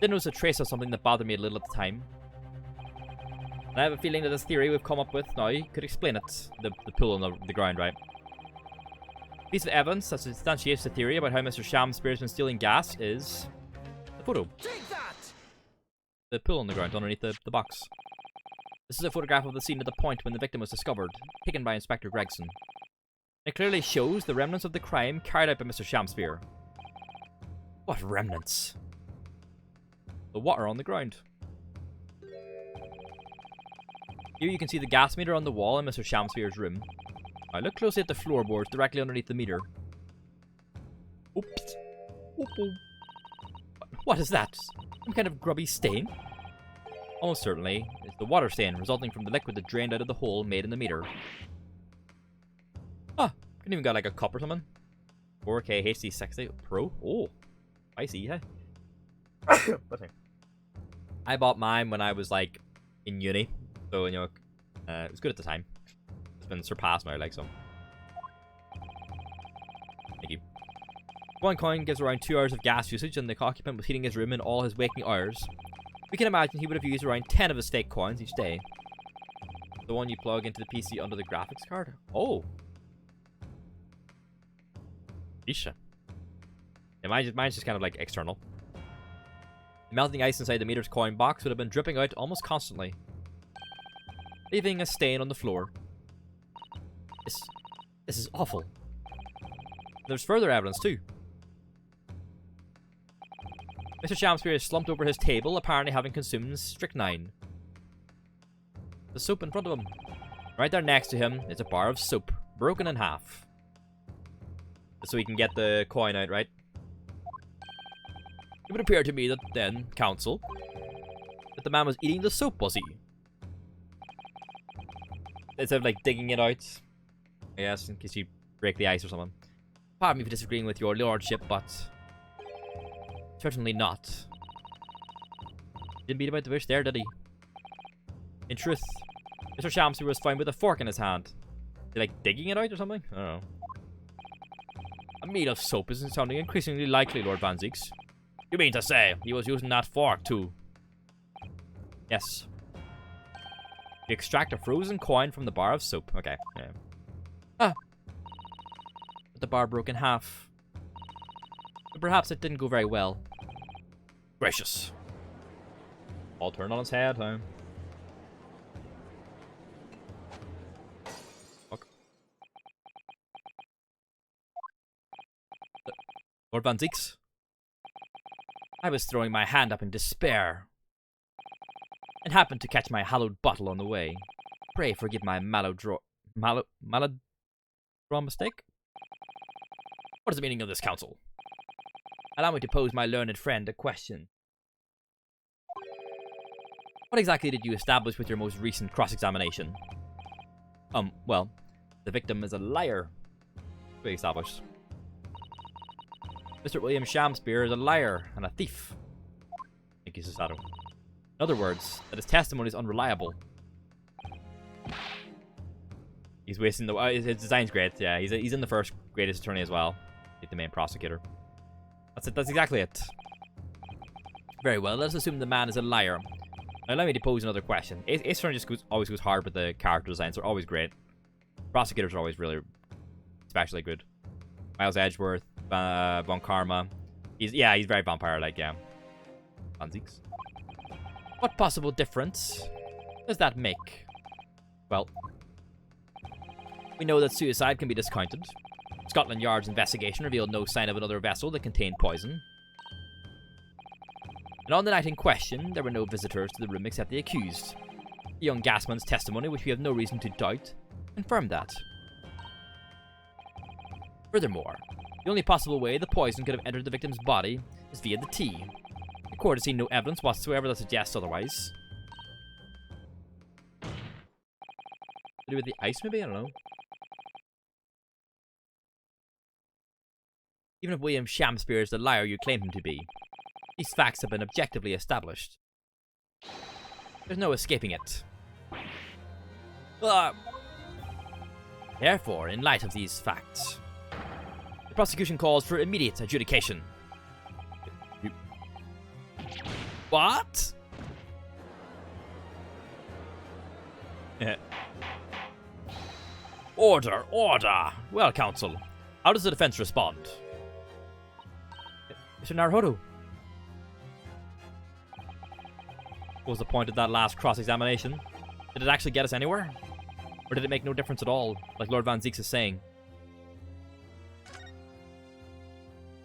Speaker 1: Didn't notice a trace of something that bothered me a little at the time. And I have a feeling that this theory we've come up with now could explain it. The pool on the ground, right? Piece of evidence that substantiates the theory about how Mr. Shamspear has been stealing gas is the photo.
Speaker 3: Take that!
Speaker 1: The pool on the ground underneath the box. This is a photograph of the scene at the point when the victim was discovered, taken by Inspector Gregson. It clearly shows the remnants of the crime carried out by Mr. Shamspear. What remnants? The water on the ground. Here you can see the gas meter on the wall in Mr. Shamspear's room. Now look closely at the floorboards directly underneath the meter. Oops. What is that? Some kind of grubby stain? Almost certainly, it's the water stain resulting from the liquid that drained out of the hole made in the meter. Ah, couldn't even got like a cup or something. 4K HD60 Pro. Oh, spicy, huh? I bought mine when I was like in uni, so you know, it was good at the time. It's been surpassed now, like so. Thank you. One coin gives around 2 hours of gas usage, and the occupant was heating his room in all his waking hours. We can imagine he would have used around 10 of his stake coins each day. The one you plug into the PC under the graphics card? Oh. Isha. Yeah, mine's just kind of like external. The melting ice inside the meter's coin box would have been dripping out almost constantly, leaving a stain on the floor. This is awful. There's further evidence too. Mr. Shamspear is slumped over his table, apparently having consumed strychnine. The soap in front of him. Right there next to him is a bar of soap, broken in half. So he can get the coin out, right? It would appear to me that then, counsel, that the man was eating the soap, was he? Instead of like digging it out, I guess, in case you break the ice or something. Pardon me for disagreeing with your lordship, but certainly not. Didn't beat about the bush there, did he? In truth, Mr. Shamspear was found with a fork in his hand. They like digging it out or something? I don't know. A meal of soap isn't sounding increasingly likely, Lord Van Zieks. You mean to say he was using that fork too? Yes. You extract a frozen coin from the bar of soap. Okay, yeah. Ah. But the bar broke in half. But perhaps it didn't go very well. Gracious. All turned on its head, huh? Fuck. Lord Van Zieks? I was throwing my hand up in despair, and happened to catch my hallowed bottle on the way. Pray forgive my malodrome mistake? What is the meaning of this, counsel? Allow me to pose my learned friend a question. What exactly did you establish with your most recent cross-examination? Well, the victim is a liar. We established. Mr. William Shamspear is a liar and a thief. Thank you, Susato. In other words, that his testimony is unreliable. He's wasting the... his design's great, yeah. He's in the first greatest attorney as well. Like the main prosecutor. That's it, that's exactly it. Very well, let's assume the man is a liar. Now let me pose another question. Ace Attorney just always goes hard with the character designs. They're always great. Prosecutors are always really especially good. Miles Edgeworth, Von Karma. He's very vampire-like, yeah. Van Zieks. What possible difference does that make? Well, we know that suicide can be discounted. Scotland Yard's investigation revealed no sign of another vessel that contained poison. And on the night in question, there were no visitors to the room except the accused. The young gasman's testimony, which we have no reason to doubt, confirmed that. Furthermore, the only possible way the poison could have entered the victim's body is via the tea. The court has seen no evidence whatsoever that suggests otherwise. To do with the ice, maybe? I don't know. Even if William Shamspear is the liar you claim him to be, these facts have been objectively established. There's no escaping it. Therefore, in light of these facts, the prosecution calls for immediate adjudication. What? Order, order! Well, counsel, how does the defense respond? Mr. Naruhodo. What was the point of that last cross-examination? Did it actually get us anywhere? Or did it make no difference at all, like Lord Van Zieks is saying?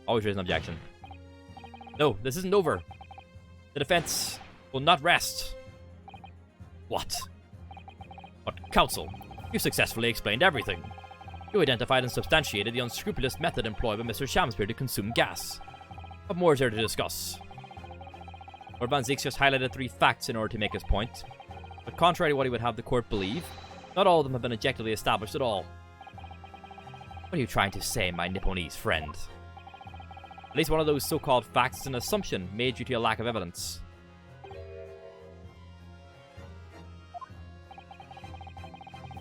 Speaker 1: Always raise an objection. No, this isn't over. The defense will not rest. What? But, counsel, you successfully explained everything. You identified and substantiated the unscrupulous method employed by Mr. Shamspear to consume gas. What more is there to discuss? Lord Van Zieks just highlighted 3 facts in order to make his point. But contrary to what he would have the court believe, not all of them have been objectively established at all. What are you trying to say, my Nipponese friend? At least one of those so-called facts is an assumption made due to a lack of evidence.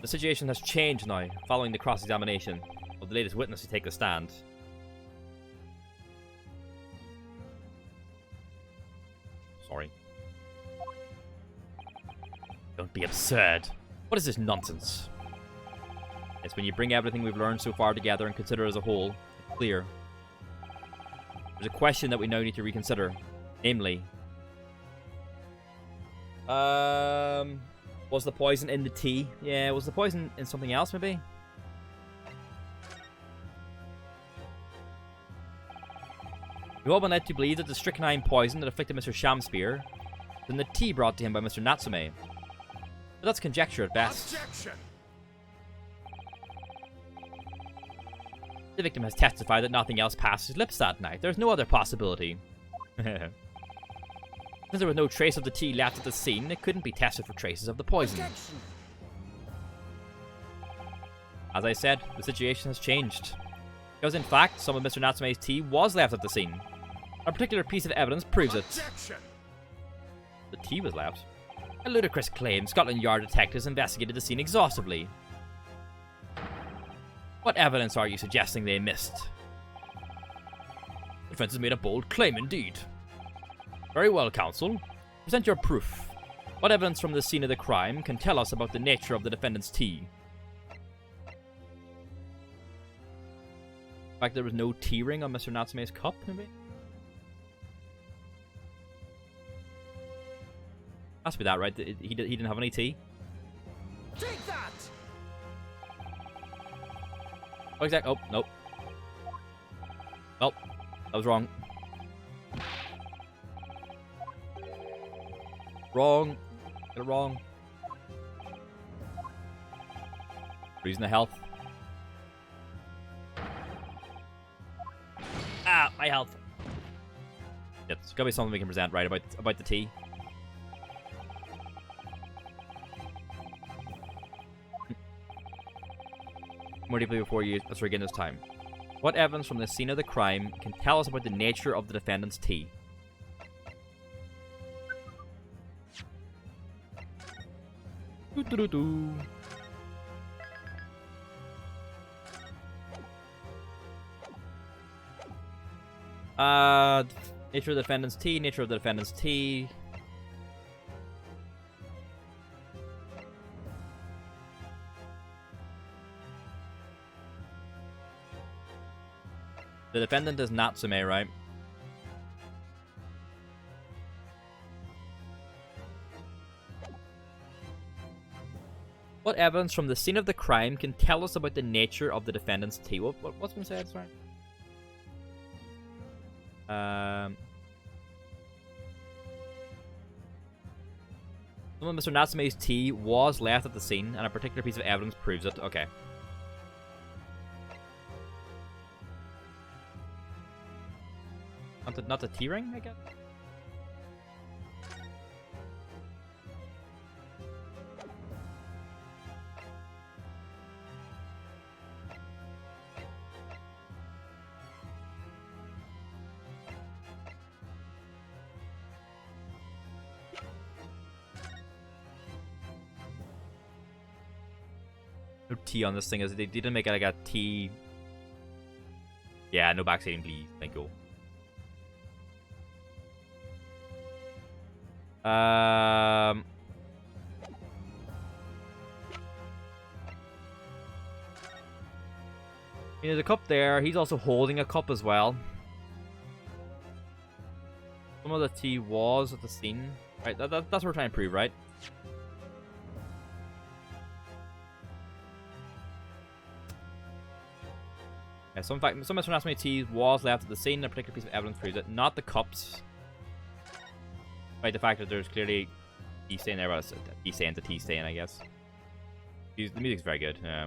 Speaker 1: The situation has changed now, following the cross-examination of the latest witness to take the stand. Sorry. Don't be absurd. What is this nonsense? It's when you bring everything we've learned so far together and consider it as a whole, it's clear. There's a question that we now need to reconsider. Namely, was the poison in the tea? Yeah, was the poison in something else, maybe? We've all been led to believe that the strychnine poison that afflicted Mr. Shamspear was in the tea brought to him by Mr. Natsume. But that's conjecture at best.
Speaker 7: Objection!
Speaker 1: The victim has testified that nothing else passed his lips that night. There's no other possibility. Since there was no trace of the tea left at the scene, it couldn't be tested for traces of the poison.
Speaker 5: Objection.
Speaker 1: As I said, the situation has changed. Because in fact, some of Mr. Natsume's tea was left at the scene. A particular piece of evidence proves it.
Speaker 7: Objection!
Speaker 1: The tea was left. A ludicrous claim. Scotland Yard detectives investigated the scene exhaustively. What evidence are you suggesting they missed? The defense has made a bold claim indeed. Very well, counsel. Present your proof. What evidence from the scene of the crime can tell us about the nature of the defendant's tea? In fact, there was no tea ring on Mr. Natsume's cup, maybe? Has to be that, right? He didn't have any tea?
Speaker 3: Take that!
Speaker 1: Oh, exactly. Oh, nope. Nope. That was wrong. Wrong. Get it wrong. Reason of health. Ah, my health. Yeah, there's gotta be something we can present right about the tea. more deeply before you. Let's begin this time. What evidence from the scene of the crime can tell us about the nature of the defendant's tea? Doo-doo-doo-doo. Nature of the defendant's tea, nature of the defendant's tea. The defendant is Natsume, right? What evidence from the scene of the crime can tell us about the nature of the defendant's tea? What's been said, sorry? Some of Mr. Natsume's tea was left at the scene, and a particular piece of evidence proves it. Okay. Not the tea ring, I guess? No tea on this thing, as they didn't make it like a tea. Yeah, no backseating, please. Thank you. There's a cup there. He's also holding a cup as well. Some of the tea was at the scene. Right, that's what we're trying to prove, right? Yeah, some Mr. Natsume tea was left at the scene. A particular piece of evidence proves it. Not the cups. Right, the fact that there's clearly tea stain there, but it's a tea stain's a tea stain, I guess. The music's very good, yeah.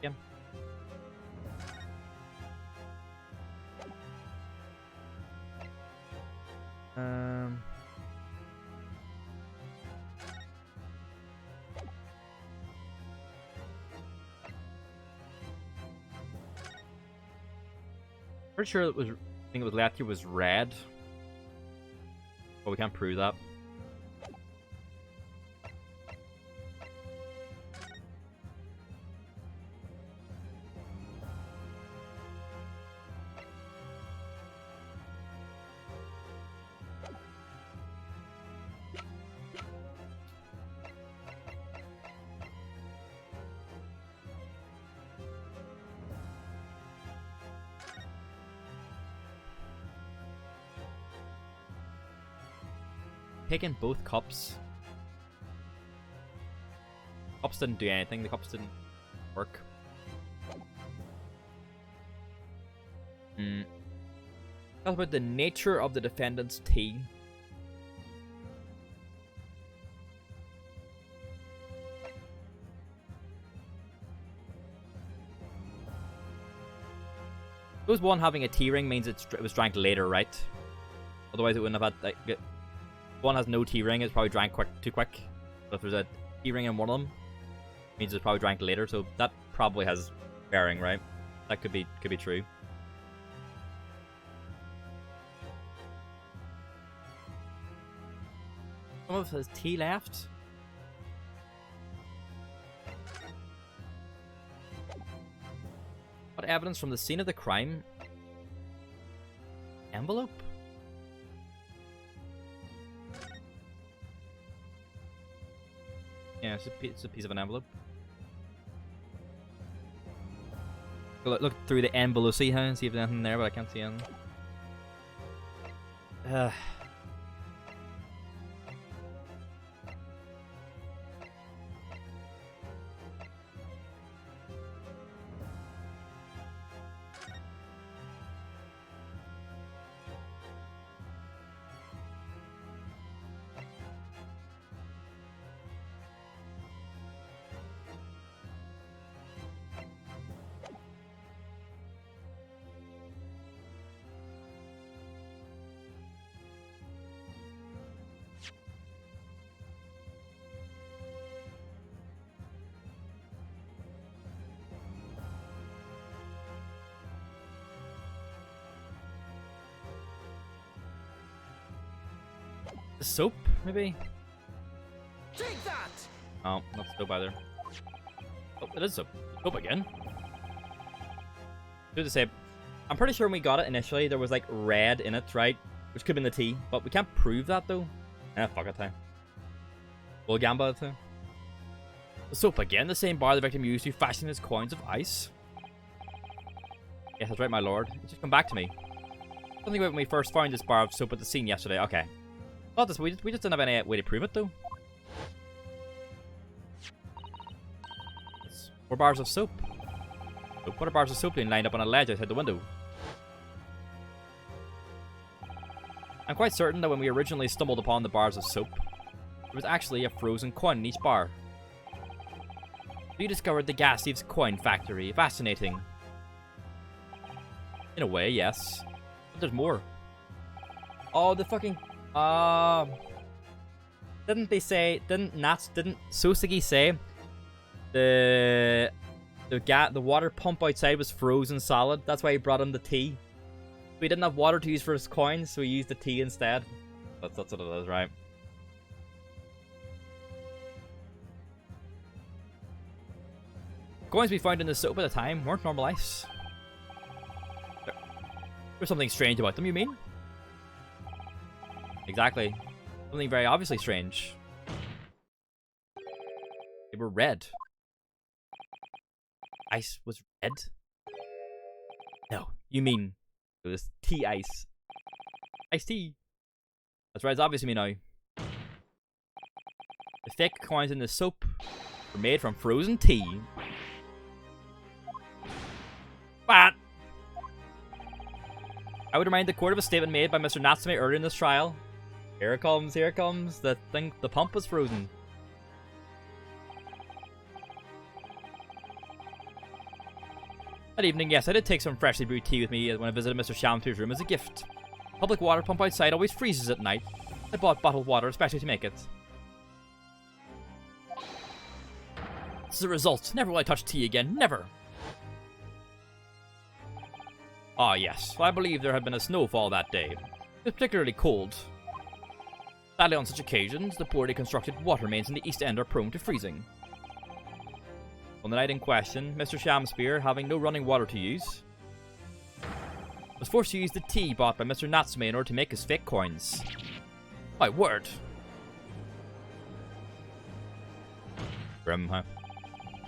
Speaker 1: Yeah. Pretty sure it was. I think it was last year was red, but we can't prove that. Taking both cups. Cups didn't do anything. The cups didn't work. That's about the nature of the defendant's tea. Suppose one having a tea ring means it was drank later, right? Otherwise, it wouldn't have had like. One has no tea ring, it's probably drank too quick. But if there's a tea ring in one of them, it means it's probably drank later, so that probably has bearing, right? That could be true. Some of his tea left. What evidence from the scene of the crime? Envelope? Yeah, it's a piece of an envelope. Look through the envelope, see if there's anything there, but I can't see anything. The soap, maybe?
Speaker 3: Take that!
Speaker 1: Oh, not soap either. Oh, it is soap. Soap again. Do the same. I'm pretty sure when we got it initially, there was like red in it, right? Which could have been the tea, but we can't prove that though. Fuck it, we'll gamble it too. The soap again, the same bar the victim used to fashion his coins of ice. Yes, that's right, my lord. It's just come back to me. Something about when we first found this bar of soap at the scene yesterday. Okay. Not this. We just didn't have any way to prove it though. It's 4 bars of soap. What are bars of soap being lined up on a ledge outside the window? I'm quite certain that when we originally stumbled upon the bars of soap, there was actually a frozen coin in each bar. We discovered the gas thieves' coin factory. Fascinating. In a way, yes. But there's more. Oh, the fucking... Didn't they say... Didn't Soseki say... The water pump outside was frozen solid. That's why he brought him the tea. We didn't have water to use for his coins, so we used the tea instead. That's what it is, right? Coins we found in the soap at the time weren't normal ice. There's something strange about them, you mean? Exactly. Something very obviously strange. They were red. Ice was red? No, you mean it was tea ice. Iced tea. That's right, it's obvious to me now. The fake coins in the soap were made from frozen tea. What? I would remind the court of a statement made by Mr. Natsume earlier in this trial. Here it comes, here it comes. The pump was frozen. That evening, yes, I did take some freshly brewed tea with me when I visited Mr. Shamspeare's room as a gift. Public water pump outside always freezes at night. I bought bottled water especially to make it. This is a result. Never will I touch tea again. Never! Ah, yes. I believe there had been a snowfall that day. It was particularly cold. Sadly, on such occasions, the poorly constructed water mains in the East End are prone to freezing. On the night in question, Mr. Shamspeare, having no running water to use, was forced to use the tea bought by Mr. Natsume in order to make his fake coins. My word! Grim, huh?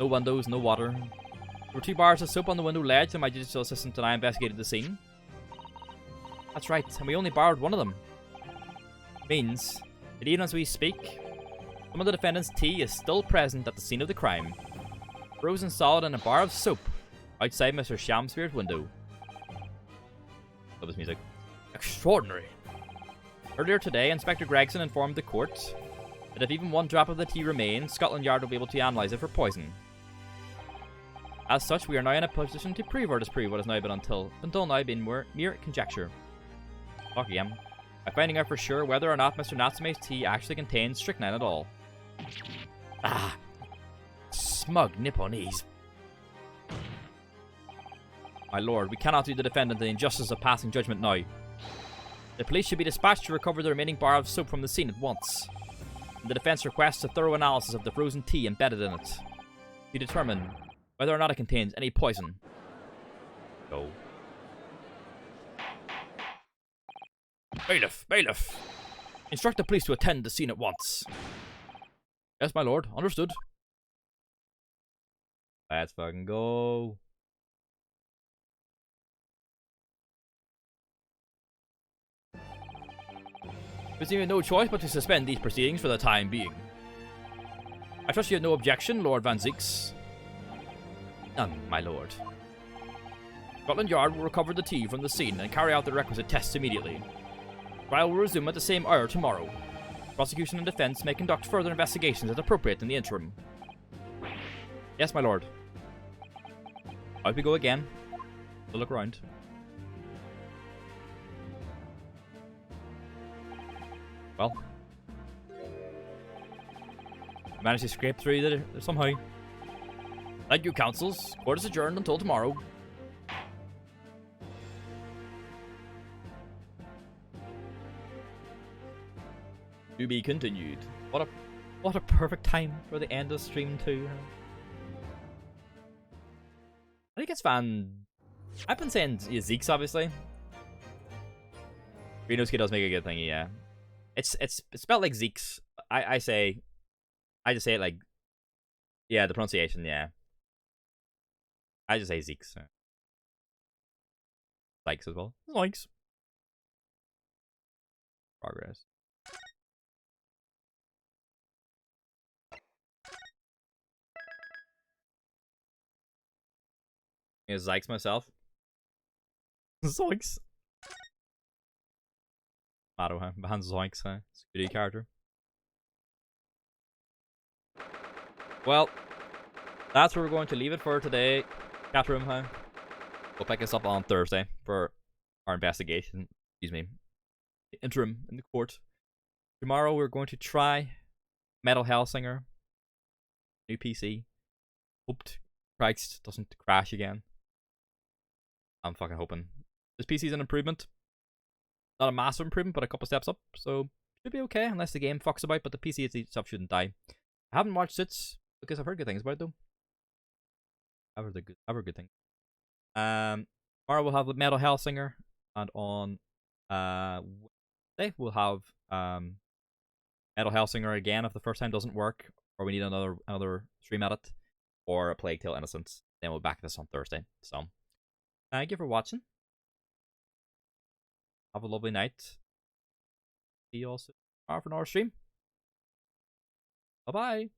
Speaker 1: No windows, no water. There were 2 bars of soap on the window ledge and my digital assistant and I investigated the scene. That's right, and we only borrowed one of them. Means that even as we speak, some of the defendant's tea is still present at the scene of the crime. Frozen solid in a bar of soap outside Mr. Shamspeare's window. Love this music. Extraordinary. Earlier today, Inspector Gregson informed the court that if even 1 drop of the tea remains, Scotland Yard will be able to analyse it for poison. As such, we are now in a position to prove or disprove what has now been until now been mere conjecture. Fuck again. By finding out for sure whether or not Mr. Natsume's tea actually contains strychnine at all. Ah! Smug Nipponese. My lord, we cannot do the defendant the injustice of passing judgment now. The police should be dispatched to recover the remaining bar of soap from the scene at once. And the defense requests a thorough analysis of the frozen tea embedded in it to determine whether or not it contains any poison. Go. Bailiff! Bailiff! Instruct the police to attend the scene at once. Yes, my lord. Understood. Let's fucking go. We seem to have no choice but to suspend these proceedings for the time being. I trust you have no objection, Lord Van Zieks. None, my lord. Scotland Yard will recover the tea from the scene and carry out the requisite tests immediately. Trial will resume at the same hour tomorrow. Prosecution and defense may conduct further investigations as appropriate in the interim. Yes, my lord. Out we go again. We'll look around. Well. Managed to scrape through there somehow. Thank you, counsels. Court is adjourned until tomorrow. To be continued. What a perfect time for the end of stream 2. I think it's fun. I've been saying Zeke's obviously. Renosuke does make a good thing, yeah. It's spelled like Zeke's. I just say it like, yeah, the pronunciation, yeah. I just say Zeke's. Likes as well. Likes. Progress. Is Zykes myself? Zoinks. Mario, huh? Behind Zoinks, huh? Security character. Well, that's where we're going to leave it for today. Chat room, huh? We'll pick us up on Thursday for our investigation. Excuse me. The interim in the court. Tomorrow we're going to try Metal Hellsinger. New PC. Hoped Christ doesn't crash again. I'm fucking hoping. This PC's an improvement. Not a massive improvement, but a couple steps up. So, should be okay, unless the game fucks about, but the PC itself shouldn't die. I haven't watched it, because I've heard good things about it, though. I've heard good things. Tomorrow we'll have Metal Hellsinger, and on Wednesday we'll have Metal Hellsinger again if the first time doesn't work, or we need another stream at it, or a Plague Tale Innocence. Then we'll back this on Thursday. So, thank you for watching. Have a lovely night. See you all soon tomorrow for another stream. Bye bye.